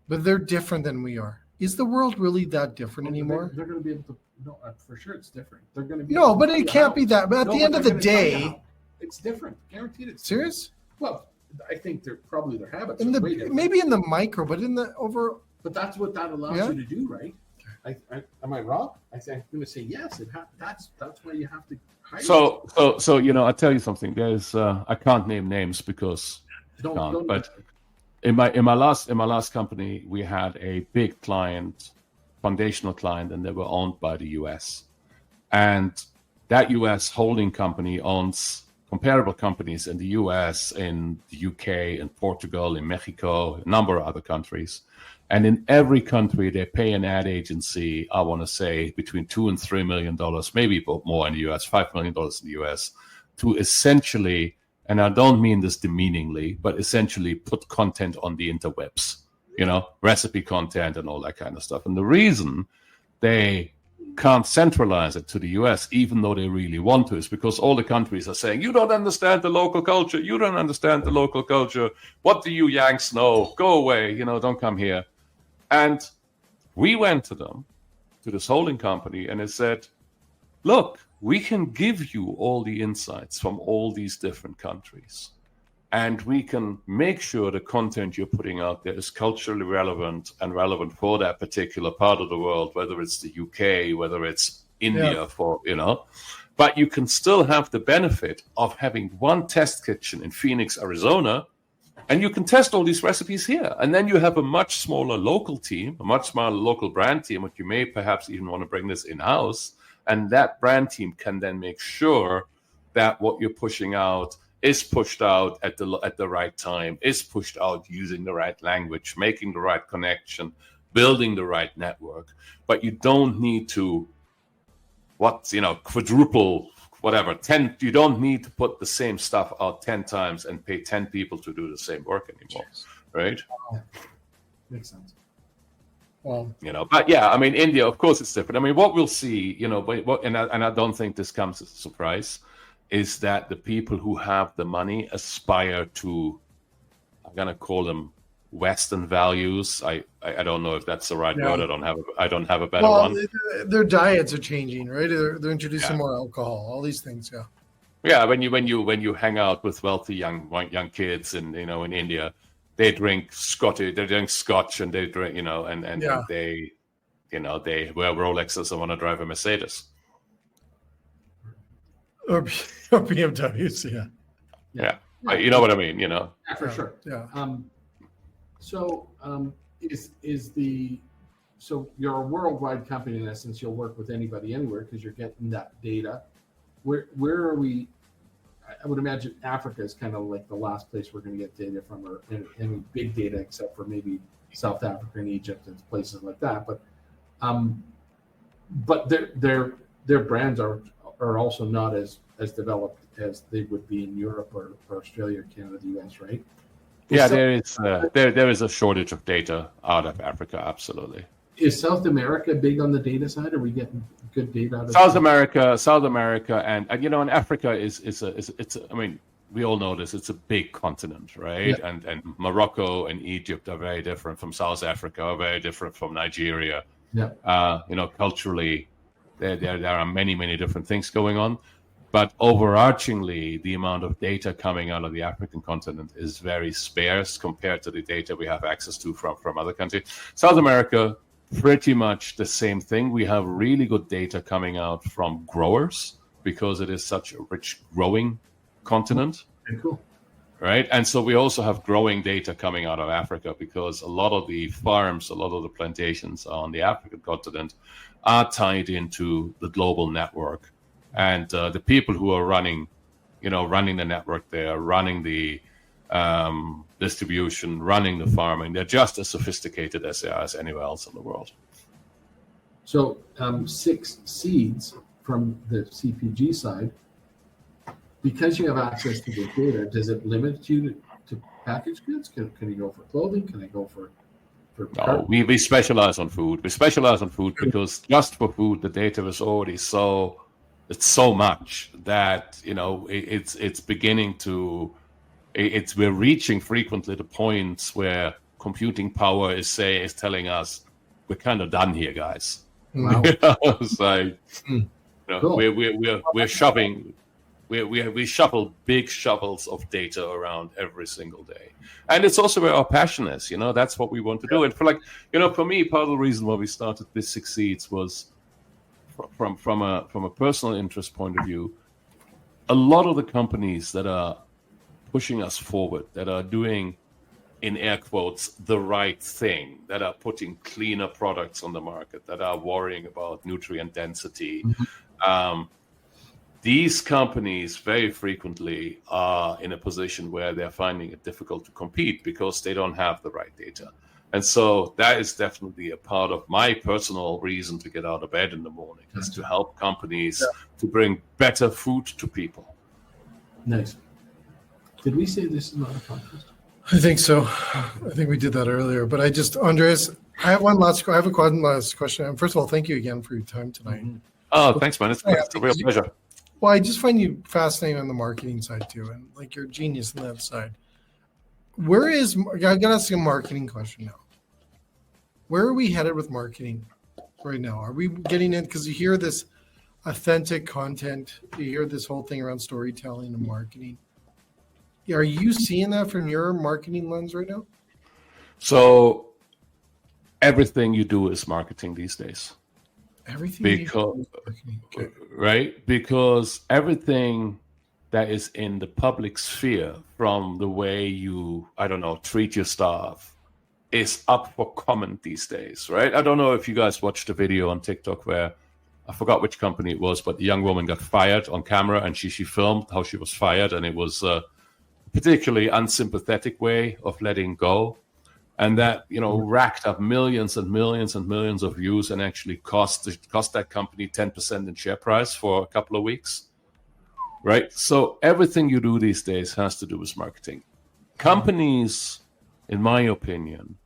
but they're different than we are. Is the world really that different anymore? They're going to be able to. No, for sure it's different. They're going to be. No, but it can't be that. But at the end of the day, it's different. Guaranteed. It's serious. Well, I think their habits. Maybe in the micro, but in the over. But that's what that allows you to do, right? Am I wrong? I'm going to say yes. That's why you have to. Hire so I'll tell you something. There's I can't name names because don't in my last company, we had a big client, foundational client, and they were owned by the US. And that US holding company owns comparable companies in the US, in the UK, in Portugal, in Mexico, a number of other countries. And in every country, they pay an ad agency, I want to say, between $2 and $3 million, maybe more in the US, $5 million in the US, to essentially, and I don't mean this demeaningly, but essentially put content on the interwebs, recipe content and all that kind of stuff. And the reason they can't centralize it to the US, even though they really want to, is because all the countries are saying, you don't understand the local culture. You don't understand the local culture. What do you Yanks know? Go away. Don't come here. And we went to them, to this holding company, and it said, look, we can give you all the insights from all these different countries. And we can make sure the content you're putting out there is culturally relevant and relevant for that particular part of the world, whether it's the UK, whether it's India, But you can still have the benefit of having one test kitchen in Phoenix, Arizona, and you can test all these recipes here. And then you have a much smaller local team, a much smaller local brand team, but you may perhaps even want to bring this in-house. And that brand team can then make sure that what you're pushing out is pushed out at the right time, is pushed out using the right language, making the right connection, building the right network. But you don't need to, quadruple, whatever, 10, you don't need to put the same stuff out 10 times and pay 10 people to do the same work anymore, right? Makes sense. Well, but yeah, I mean, India, of course, it's different. I mean, what we'll see, and I don't think this comes as a surprise, is that the people who have the money aspire to, I'm going to call them Western values. I don't know if that's the right word. I don't have a better one. Their diets are changing, right? They're introducing more alcohol, all these things. Yeah. Yeah. When you hang out with wealthy young kids in India, they drink Scotch, and they drink, and they wear Rolexes and want to drive a Mercedes. Or BMWs, yeah. You know what I mean, Yeah, for sure. Yeah. So you're a worldwide company in essence. You'll work with anybody anywhere because you're getting that data. Where are we? I would imagine Africa is kind of like the last place we're going to get data from, or any big data, except for maybe South Africa and Egypt and places like that. But their brands are also not as developed as they would be in Europe or Australia, Canada, the US, right? Yeah, there is a shortage of data out of Africa, absolutely. Is South America big on the data side? Are we getting good data out of South America, and Africa is I mean, we all know this. It's a big continent, right? Yeah. And Morocco and Egypt are very different from South Africa, are very different from Nigeria. Yeah. Culturally, there are many different things going on. But overarchingly, the amount of data coming out of the African continent is very sparse compared to the data we have access to from other countries. South America, pretty much the same thing. We have really good data coming out from growers because it is such a rich growing continent. Very cool. Right. And so we also have growing data coming out of Africa because a lot of the farms, a lot of the plantations on the African continent are tied into the global network. And the people who are running the network there, running the distribution, running the farming, they're just as sophisticated as they are as anywhere else in the world. So 6 seeds from the CPG side, because you have access to the data, does it limit you to packaged goods? Can you go for clothing? Can I go for no, we specialize on food. We specialize on food because just for food, the data is already it's so much that it's beginning to we're reaching frequently the points where computing power is telling us we're kind of done here, guys. Wow. It's like Cool. we're shoving we shuffle big shovels of data around every single day, and it's also where our passion is. That's what we want to do. And for me, part of the reason why we started this Succeeds was from a personal interest point of view. A lot of the companies that are pushing us forward, that are doing in air quotes, the right thing, that are putting cleaner products on the market, that are worrying about nutrient density. These companies very frequently are in a position where they're finding it difficult to compete because they don't have the right data. And so that is definitely a part of my personal reason to get out of bed in the morning, is to help companies to bring better food to people. Nice. Did we say this is not a podcast? I think so. I think we did that earlier. But Andreas, I have one last question. First of all, thank you again for your time tonight. Oh, thanks, man. It's a real pleasure. Well, I just find you fascinating on the marketing side too, and like you're a genius on that side. I got to ask you a marketing question now. Where are we headed with marketing right now? Are we getting in, because you hear this authentic content, you hear this whole thing around storytelling and marketing. Are you seeing that from your marketing lens right now? So everything you do is marketing these days. Everything Okay. Right? Because everything that is in the public sphere, from the way you, treat your staff, is up for comment these days, right? I don't know if you guys watched a video on TikTok where, I forgot which company it was, but the young woman got fired on camera, and she filmed how she was fired, and it was a particularly unsympathetic way of letting go. And that, racked up millions and millions and millions of views, and actually cost that company 10% in share price for a couple of weeks, right? So everything you do these days has to do with marketing. Companies, in my opinion,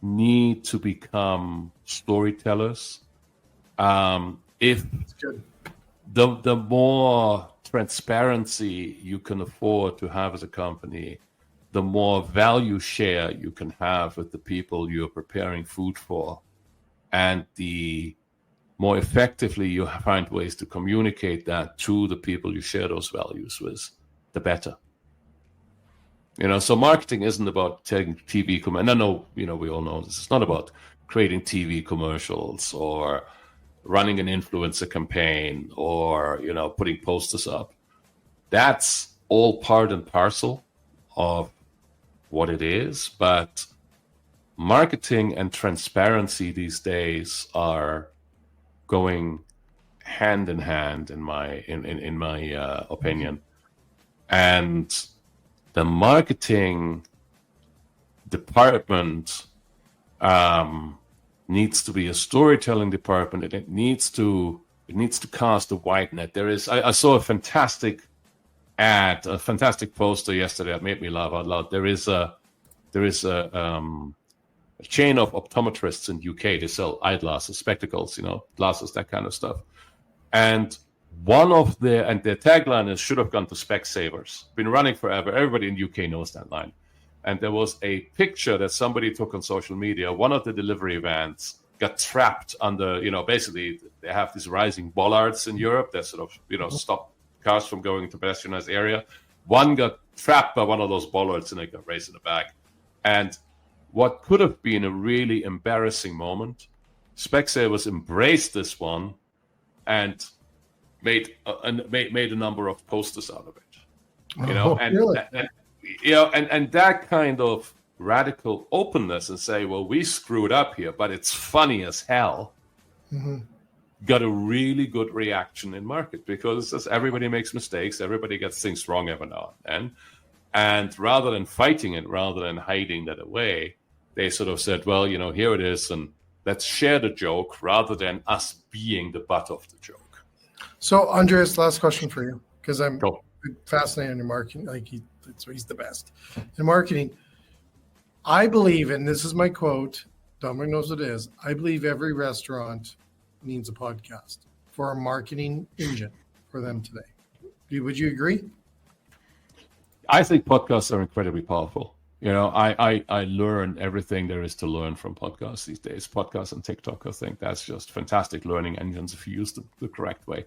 need to become storytellers. If the more transparency you can afford to have as a company, the more value share you can have with the people you're preparing food for, and the more effectively you find ways to communicate that to the people you share those values with, the better. So marketing isn't about taking TV commercials. I know, we all know this. It's not about creating TV commercials or running an influencer campaign or, putting posters up. That's all part and parcel of what it is, but marketing and transparency these days are going hand in hand in my opinion. And the marketing department needs to be a storytelling department, and it needs to cast a wide net. I saw a fantastic ad, a fantastic poster yesterday that made me laugh out loud. There is a chain of optometrists in UK. They sell eyeglasses, spectacles, glasses, that kind of stuff. And their tagline is "should have gone to Specsavers." Been running forever. Everybody in UK knows that line. And there was a picture that somebody took on social media. One of the delivery vans got trapped under, basically they have these rising bollards in Europe that sort of, stop cars from going to pedestrianized area. One got trapped by one of those bollards and it got raised in the back. And what could have been a really embarrassing moment, Specsavers embraced this one and made a number of posters out of it. Really? And that kind of radical openness, and say, well, we screwed up here, but it's funny as hell. Mm-hmm. Got a really good reaction in market, because everybody makes mistakes, everybody gets things wrong every now and then. And rather than fighting it, rather than hiding that away, they sort of said, well, here it is, and let's share the joke rather than us being the butt of the joke. So, Andreas, last question for you, because I'm fascinated in your marketing. He's the best in marketing. I believe, and this is my quote, Dominic knows what it is, I believe every restaurant needs a podcast for a marketing engine for them today. Would you agree? I think podcasts are incredibly powerful. I learn everything there is to learn from podcasts these days. Podcasts and TikTok, I think that's just fantastic learning engines if you use them the correct way.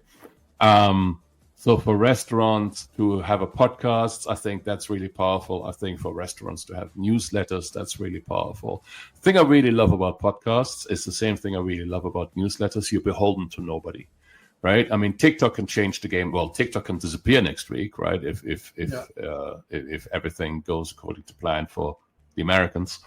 So for restaurants to have a podcast, I think that's really powerful. I think for restaurants to have newsletters, that's really powerful. The thing I really love about podcasts is the same thing I really love about newsletters. You're beholden to nobody, right? I mean, TikTok can change the game. Well, TikTok can disappear next week, right? If everything goes according to plan for the Americans.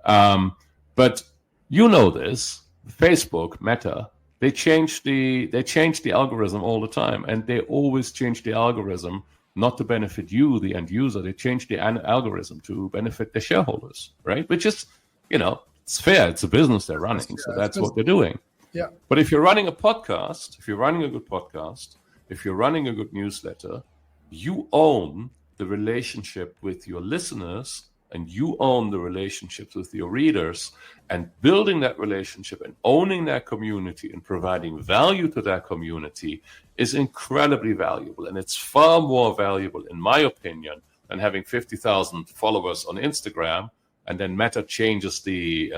But you know this, Facebook, Meta, they change the algorithm all the time, and they always change the algorithm not to benefit you, the end user. They change the algorithm to benefit the shareholders, right? Which is, it's fair. It's a business they're running, so that's what they're doing. Yeah. But if you're running a podcast, if you're running a good podcast, if you're running a good newsletter, you own the relationship with your listeners, and you own the relationships with your readers, and building that relationship and owning that community and providing value to that community is incredibly valuable. And it's far more valuable, in my opinion, than having 50,000 followers on Instagram, and then Meta changes the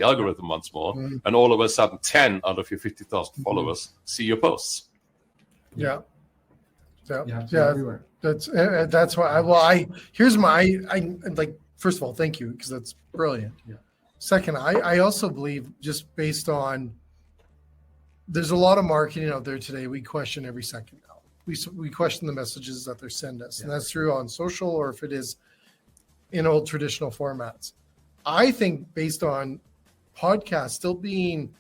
algorithm once more, and all of a sudden 10 out of your 50,000 followers see your posts. Yeah. Everywhere. That's why here's my like, first of all, thank you, because that's brilliant. Yeah. Second, I also believe, just based on, there's a lot of marketing out there today. We question every second now. We question the messages that they send us, and that's true on social, or if it is in old traditional formats. I think based on podcasts still being,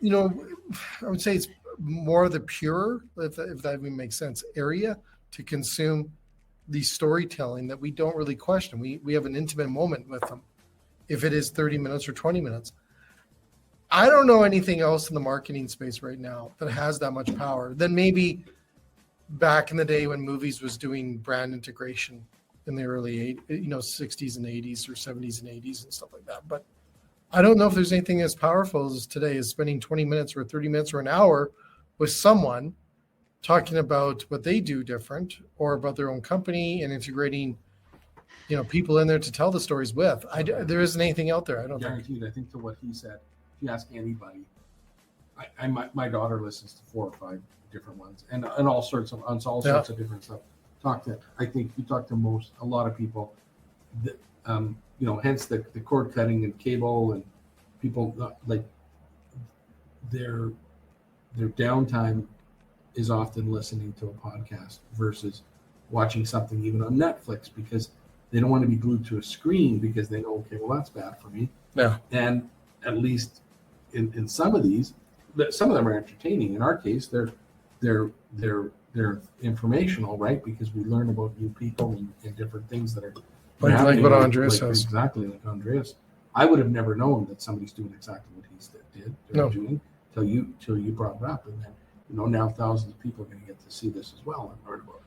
I would say it's more of the pure, if that even makes sense, area to consume the storytelling that we don't really question. We have an intimate moment with them, if it is 30 minutes or 20 minutes. I don't know anything else in the marketing space right now that has that much power than maybe back in the day when movies was doing brand integration in the early 60s and 80s, or 70s and 80s and stuff like that. But I don't know if there's anything as powerful as today as spending 20 minutes or 30 minutes or an hour with someone talking about what they do different, or about their own company, and integrating, people in there to tell the stories with. There isn't anything out there. I don't Guaranteed. think. I think to what he said, if you ask anybody, my daughter listens to 4 or 5 different ones, and all sorts of different stuff. I think you talk to a lot of people that, hence the cord cutting and cable, and people like their downtime is often listening to a podcast versus watching something even on Netflix, because they don't want to be glued to a screen, because they know, okay, well, that's bad for me. Yeah. And at least in some of these, some of them are entertaining. In our case, they're informational, right? Because we learn about new people and different things that are like what Andreas says. Exactly like Andreas. I would have never known that somebody's doing exactly what he did. Doing till you brought it up, and then now thousands of people are going to get to see this as well and learn about it.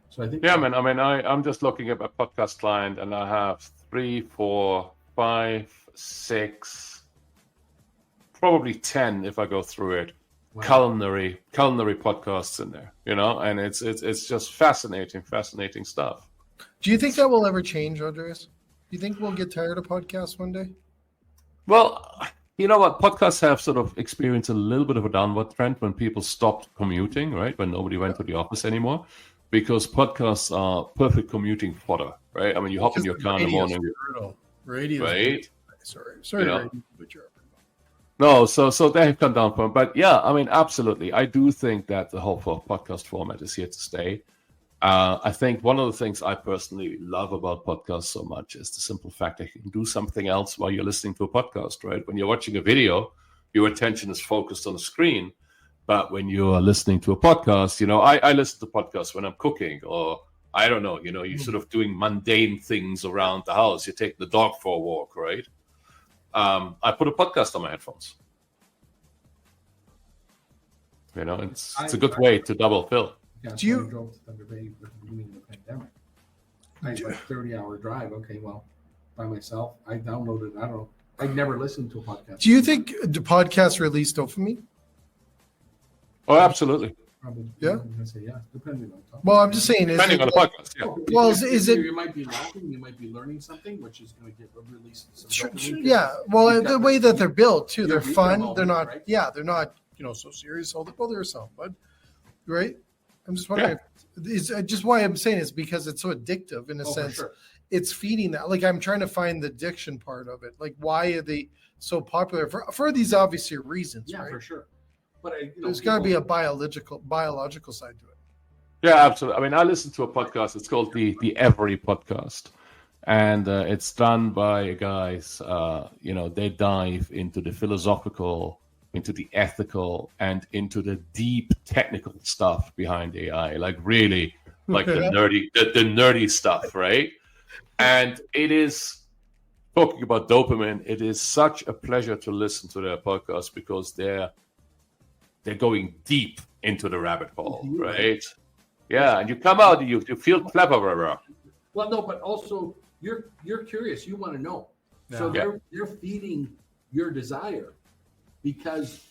So I think I'm just looking at my podcast client, and I have 3, 4, 5, 6, probably 10 if I go through it. Wow. Culinary podcasts in there, and it's just fascinating stuff. Do you think that will ever change, Andreas? Do you think we'll get tired of podcasts one day? Well, you know what? Podcasts have sort of experienced a little bit of a downward trend when people stopped commuting, right? When nobody went to the office anymore, because podcasts are perfect commuting fodder, right? I mean, you hop in your car in the morning. Radio, right? Sorry, but you're. No, so they have come down from, but yeah, I mean, absolutely. I do think that the whole podcast format is here to stay. I think one of the things I personally love about podcasts so much is the simple fact that you can do something else while you're listening to a podcast, right? When you're watching a video, your attention is focused on the screen. But when you're listening to a podcast, I listen to podcasts when I'm cooking, or I don't know, you're sort of doing mundane things around the house. You're taking the dog for a walk, right? I put a podcast on my headphones. It's a good way to double fill. Yeah, do you drove to Thunder Bay at the beginning of the pandemic? Like 30-hour drive. Okay, well, by myself, I downloaded. I don't know. I never listened to a podcast. Do you think the podcast released dopamine? Oh, absolutely. Probably. Yeah. I'm gonna say yeah, depending on the topic. Well, I'm just saying. Depending on the podcast, yeah. Well, is it? You might be laughing. You might be learning something, which is going to get released. Yeah. Well, the way that they're built too, they're fun. Moment, they're not. Right? Yeah, they're not. So serious. Well, they're some, but right. I'm just wondering. Yeah. It's just why I'm saying is because it's so addictive in a sense. Sure. It's feeding that. Like I'm trying to find the addiction part of it. Like why are they so popular for these obvious reasons? Yeah, right? for sure. But there's got to be a biological side to it. Yeah, absolutely. I mean, I listen to a podcast. It's called the Every Podcast, And it's done by guys, they dive into the philosophical, into the ethical, and into the deep technical stuff behind AI, like really like the nerdy stuff, right? And it is, talking about dopamine, it is such a pleasure to listen to their podcast because they're going deep into the rabbit hole, right? Yeah, and you come out, you feel cleverer. Well, no, but also you're curious. You want to know. Yeah. So they're feeding your desire because,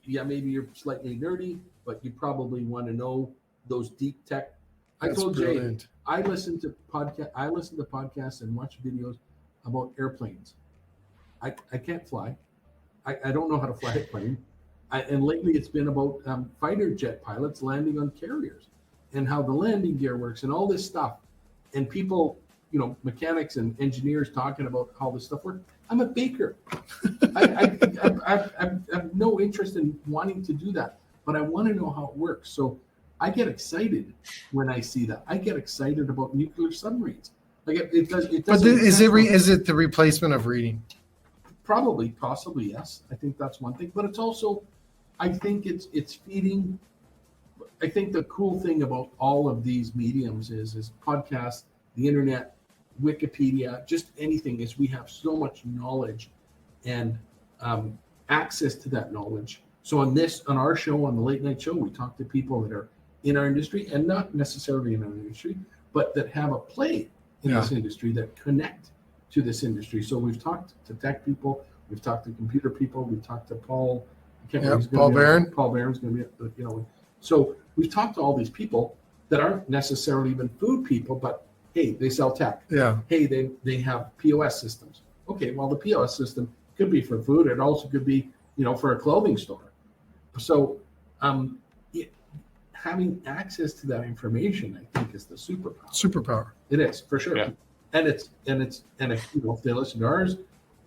maybe you're slightly nerdy, but you probably want to know those deep tech. That's I told brilliant. Jay, I listen to podcasts and watch videos about airplanes. I can't fly. I don't know how to fly a plane. And lately it's been about fighter jet pilots landing on carriers and how the landing gear works and all this stuff. And people, mechanics and engineers talking about how this stuff works. I'm a baker. I have no interest in wanting to do that, but I want to know how it works. So I get excited when I see that. I get excited about nuclear submarines. Like it does. But is it the replacement of reading? Probably, possibly, yes. I think that's one thing. But it's also, I think it's feeding. I think the cool thing about all of these mediums is podcasts, the internet, Wikipedia, just anything, is we have so much knowledge and access to that knowledge. So on our show, on the Late Night Show, we talk to people that are in our industry and not necessarily in our industry, but that have a play in this industry, that connect to this industry. So we've talked to tech people, we've talked to computer people, we've talked to Paul. Paul Barron. Paul Barron's going to be, So we've talked to all these people that aren't necessarily even food people, but hey, they sell tech. Yeah. Hey, they have POS systems. Okay, well, the POS system could be for food. It also could be, for a clothing store. So having access to that information, I think, is the superpower. It is, for sure. Yeah. And if they listen to ours,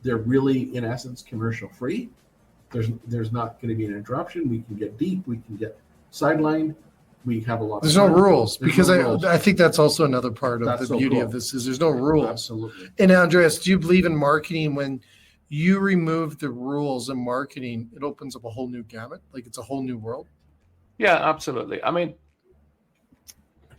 they're really, in essence, commercial free. There's not going to be an interruption. We can get deep. We can get sidelined. We have a lot. There's no rules, because I think that's also another part of the beauty of this is there's no rules. Absolutely. And Andreas, do you believe in marketing when you remove the rules in marketing, it opens up a whole new gamut? Like it's a whole new world? Yeah, absolutely. I mean,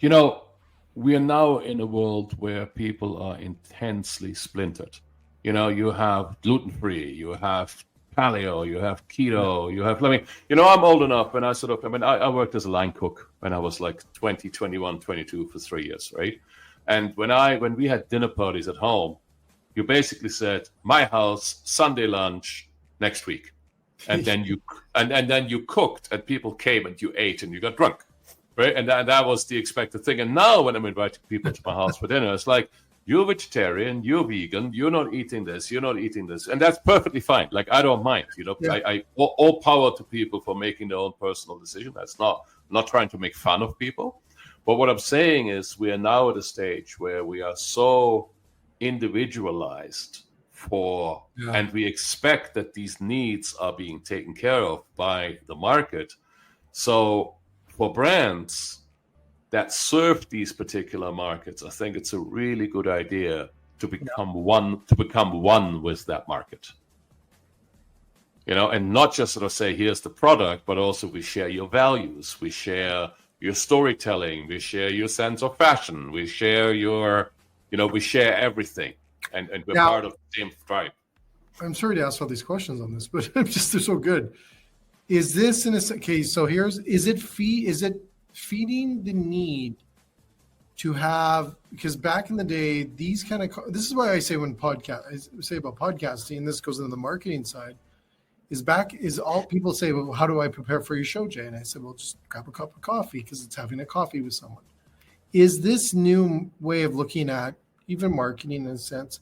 we are now in a world where people are intensely splintered. You have gluten-free, you have paleo, you have keto, you have, I'm old enough, and I worked as a line cook when I was like 20, 21, 22 for 3 years, right? And when we had dinner parties at home, you basically said, my house, Sunday lunch, next week. And then you cooked, and people came and you ate and you got drunk, right? And that was the expected thing. And now when I'm inviting people to my house for dinner, it's like, you're vegetarian, you're vegan, you're not eating this, and that's perfectly fine. Like, I don't mind, I all power to people for making their own personal decision. That's not trying to make fun of people, but what I'm saying is we are now at a stage where we are so individualized and we expect that these needs are being taken care of by the market. So for brands that serve these particular markets, I think it's a really good idea to become one with that market. And not just sort of say, here's the product, but also we share your values, we share your storytelling, we share your sense of fashion, we share we share everything, and we're part of the same tribe. I'm sorry to ask all these questions on this, but they're so good. Is this in a case? So is it feeding the need to have, because back in the day, these kind of, this is why I say about podcasting, and this goes into the marketing side, is all people say, well, how do I prepare for your show, Jay? And I said, well, just grab a cup of coffee, because it's having a coffee with someone. Is this new way of looking at even marketing, in a sense,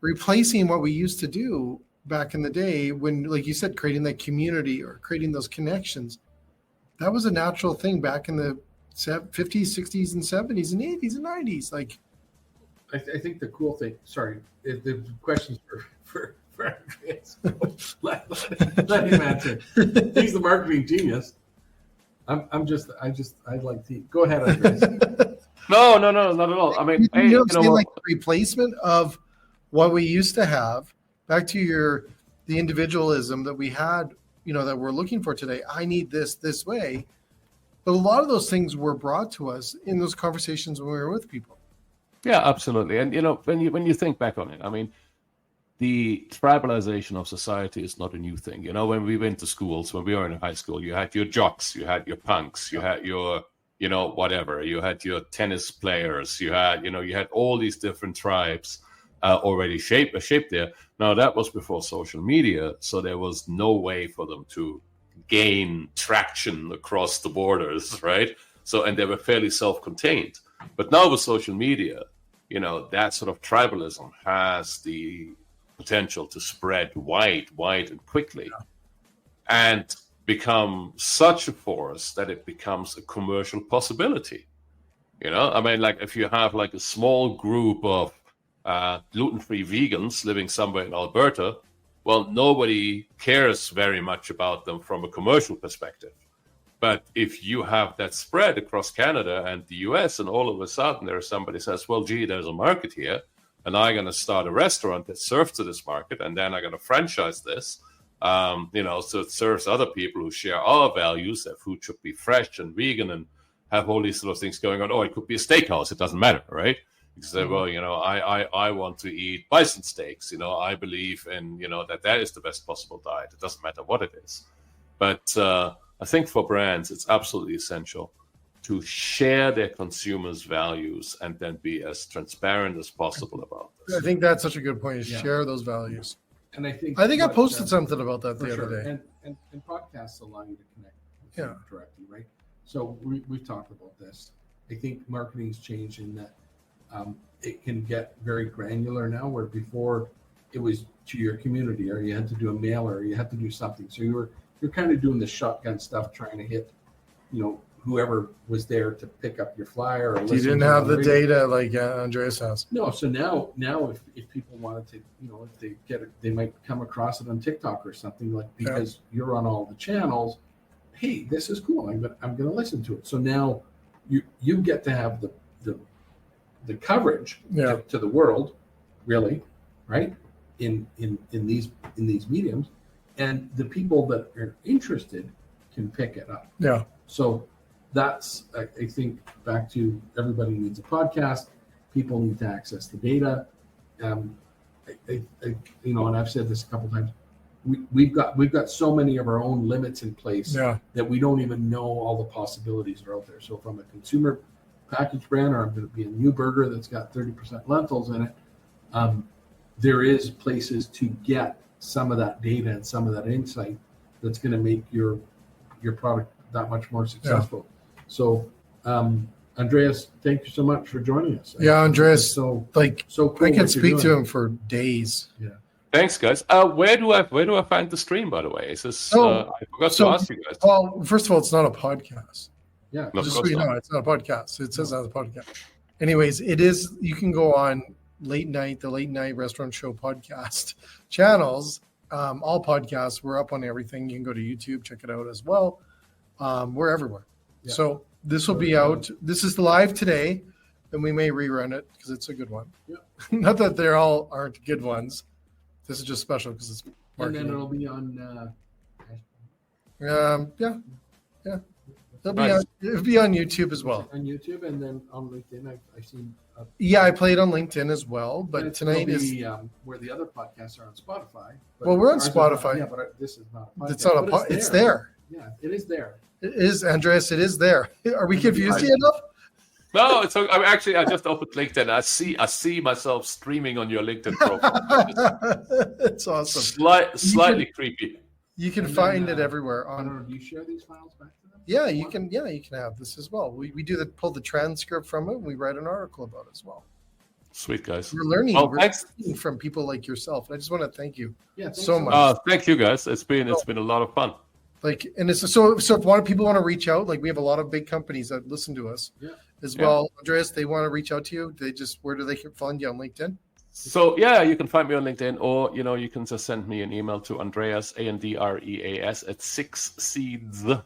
replacing what we used to do back in the day when, like you said, creating that community or creating those connections? That was a natural thing back in the 50s, 60s, and 70s, and 80s, and 90s. Like, I think the cool thing. Sorry, the questions for Andreas. let him answer. He's the marketing genius. I like to go ahead, Andreas. No, not at all. I mean, hey, you know, like replacement of what we used to have. Back to the individualism that we had, you know, that we're looking for today. I need this way, but a lot of those things were brought to us in those conversations when we were with people. Yeah, absolutely. And you know, when you think back on it, I mean, the tribalization of society is not a new thing. You know, when we went to schools, when we were in high school, you had your jocks, you had your punks, you had your, you know, whatever, you had your tennis players, you had all these different tribes already shaped there. Now that was before social media, so there was no way for them to gain traction across the borders, right? So, and they were fairly self-contained. But now with social media, you know, that sort of tribalism has the potential to spread wide and quickly, and become such a force that it becomes a commercial possibility. You know, I mean, like if you have like a small group of gluten-free vegans living somewhere in Alberta, well, nobody cares very much about them from a commercial perspective. But if you have that spread across Canada and the US, and all of a sudden there's somebody says, well, gee, there's a market here, and I'm going to start a restaurant that serves to this market, and then I'm going to franchise this, you know, so it serves other people who share our values, that food should be fresh and vegan and have all these sort of things going on. Or it could be a steakhouse. It doesn't matter, right? You say, well, you know, I want to eat bison steaks. You know, I believe in, you know, that is the best possible diet. It doesn't matter what it is. But I think for brands, it's absolutely essential to share their consumers' values and then be as transparent as possible about this. I think that's such a good point, is share those values. And I think I posted something about that the other day. And podcasts allow you to connect with them directly, right? So we've talked about this. I think marketing's changed in that it can get very granular now, where before it was to your community, or you had to do a mailer, or you had to do something. So you're kind of doing the shotgun stuff, trying to hit, you know, whoever was there to pick up your flyer. Or you didn't have the data like Andreas has. No, so now if people wanted to, you know, if they get it, they might come across it on TikTok or something, like, because you're on all the channels. Hey, this is cool. I'm gonna listen to it. So now you get to have the coverage to the world, really, right? In these mediums, and the people that are interested can pick it up. Yeah. So that's, I think, back to everybody needs a podcast. People need to access the data. I you know, and I've said this a couple times. We've got so many of our own limits in place that we don't even know all the possibilities that are out there. So from a consumer packaged brand, or I'm going to be a new burger that's got 30% lentils in it, there is places to get some of that data and some of that insight that's going to make your product that much more successful. So, Andreas, thank you so much for joining us. Yeah, Andreas, so cool. I can speak to him for days. Yeah. Thanks, guys. Where do I find the stream, by the way? Is this? I forgot to ask you guys. Well, first of all, it's not a podcast. Yeah, just so you know, it's not a podcast. It says as a podcast. Anyways, it is. You can go on the late night restaurant show podcast channels. All podcasts. We're up on everything. You can go to YouTube, check it out as well. We're everywhere. Yeah. So this will be out. This is live today, and we may rerun it because it's a good one. Yeah. Not that they all aren't good ones. This is just special because it's marketing. And then it'll be on. Yeah. It'll be on YouTube as well. On YouTube, and then on LinkedIn. I've seen. I played on LinkedIn as well, but tonight is where the other podcasts are on Spotify. Well, we're on Spotify. But this is not a podcast. It's not a podcast. It's there. Yeah, it is there. It is, Andreas. It is there. Are we confusing enough? No, it's okay. I just opened LinkedIn. I see myself streaming on your LinkedIn profile. It's awesome. Slightly creepy. You can find it everywhere. Do you share these files back to them? Yeah, you can. Yeah, you can have this as well. We pull the transcript from it. And we write an article about it as well. Sweet, guys. We're learning. Well, we're learning from people like yourself. I just want to thank you so much. Thank you, guys. It's been a lot of fun. And it's so if people want to reach out, like we have a lot of big companies that listen to us as well. Andreas, they want to reach out to you. Where do they find you on LinkedIn? So you can find me on LinkedIn, or you can just send me an email to Andreas Andreas at 6seeds.co,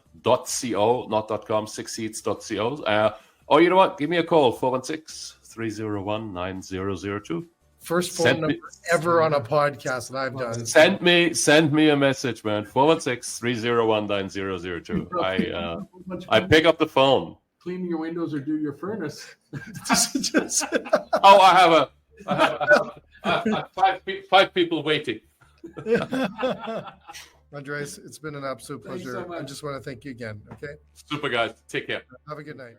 not .com, 6seeds.co. Or you know what? Give me a call, 416-301-9002. First phone number ever on a podcast that I've done. Send me a message, man. 416-301-9002. I pick up the phone. Clean your windows or do your furnace. Oh, I have five people waiting. Andreas, it's been an absolute Thanks pleasure. so much. I just want to thank you again. Okay. Super, guys. Take care. Have a good night.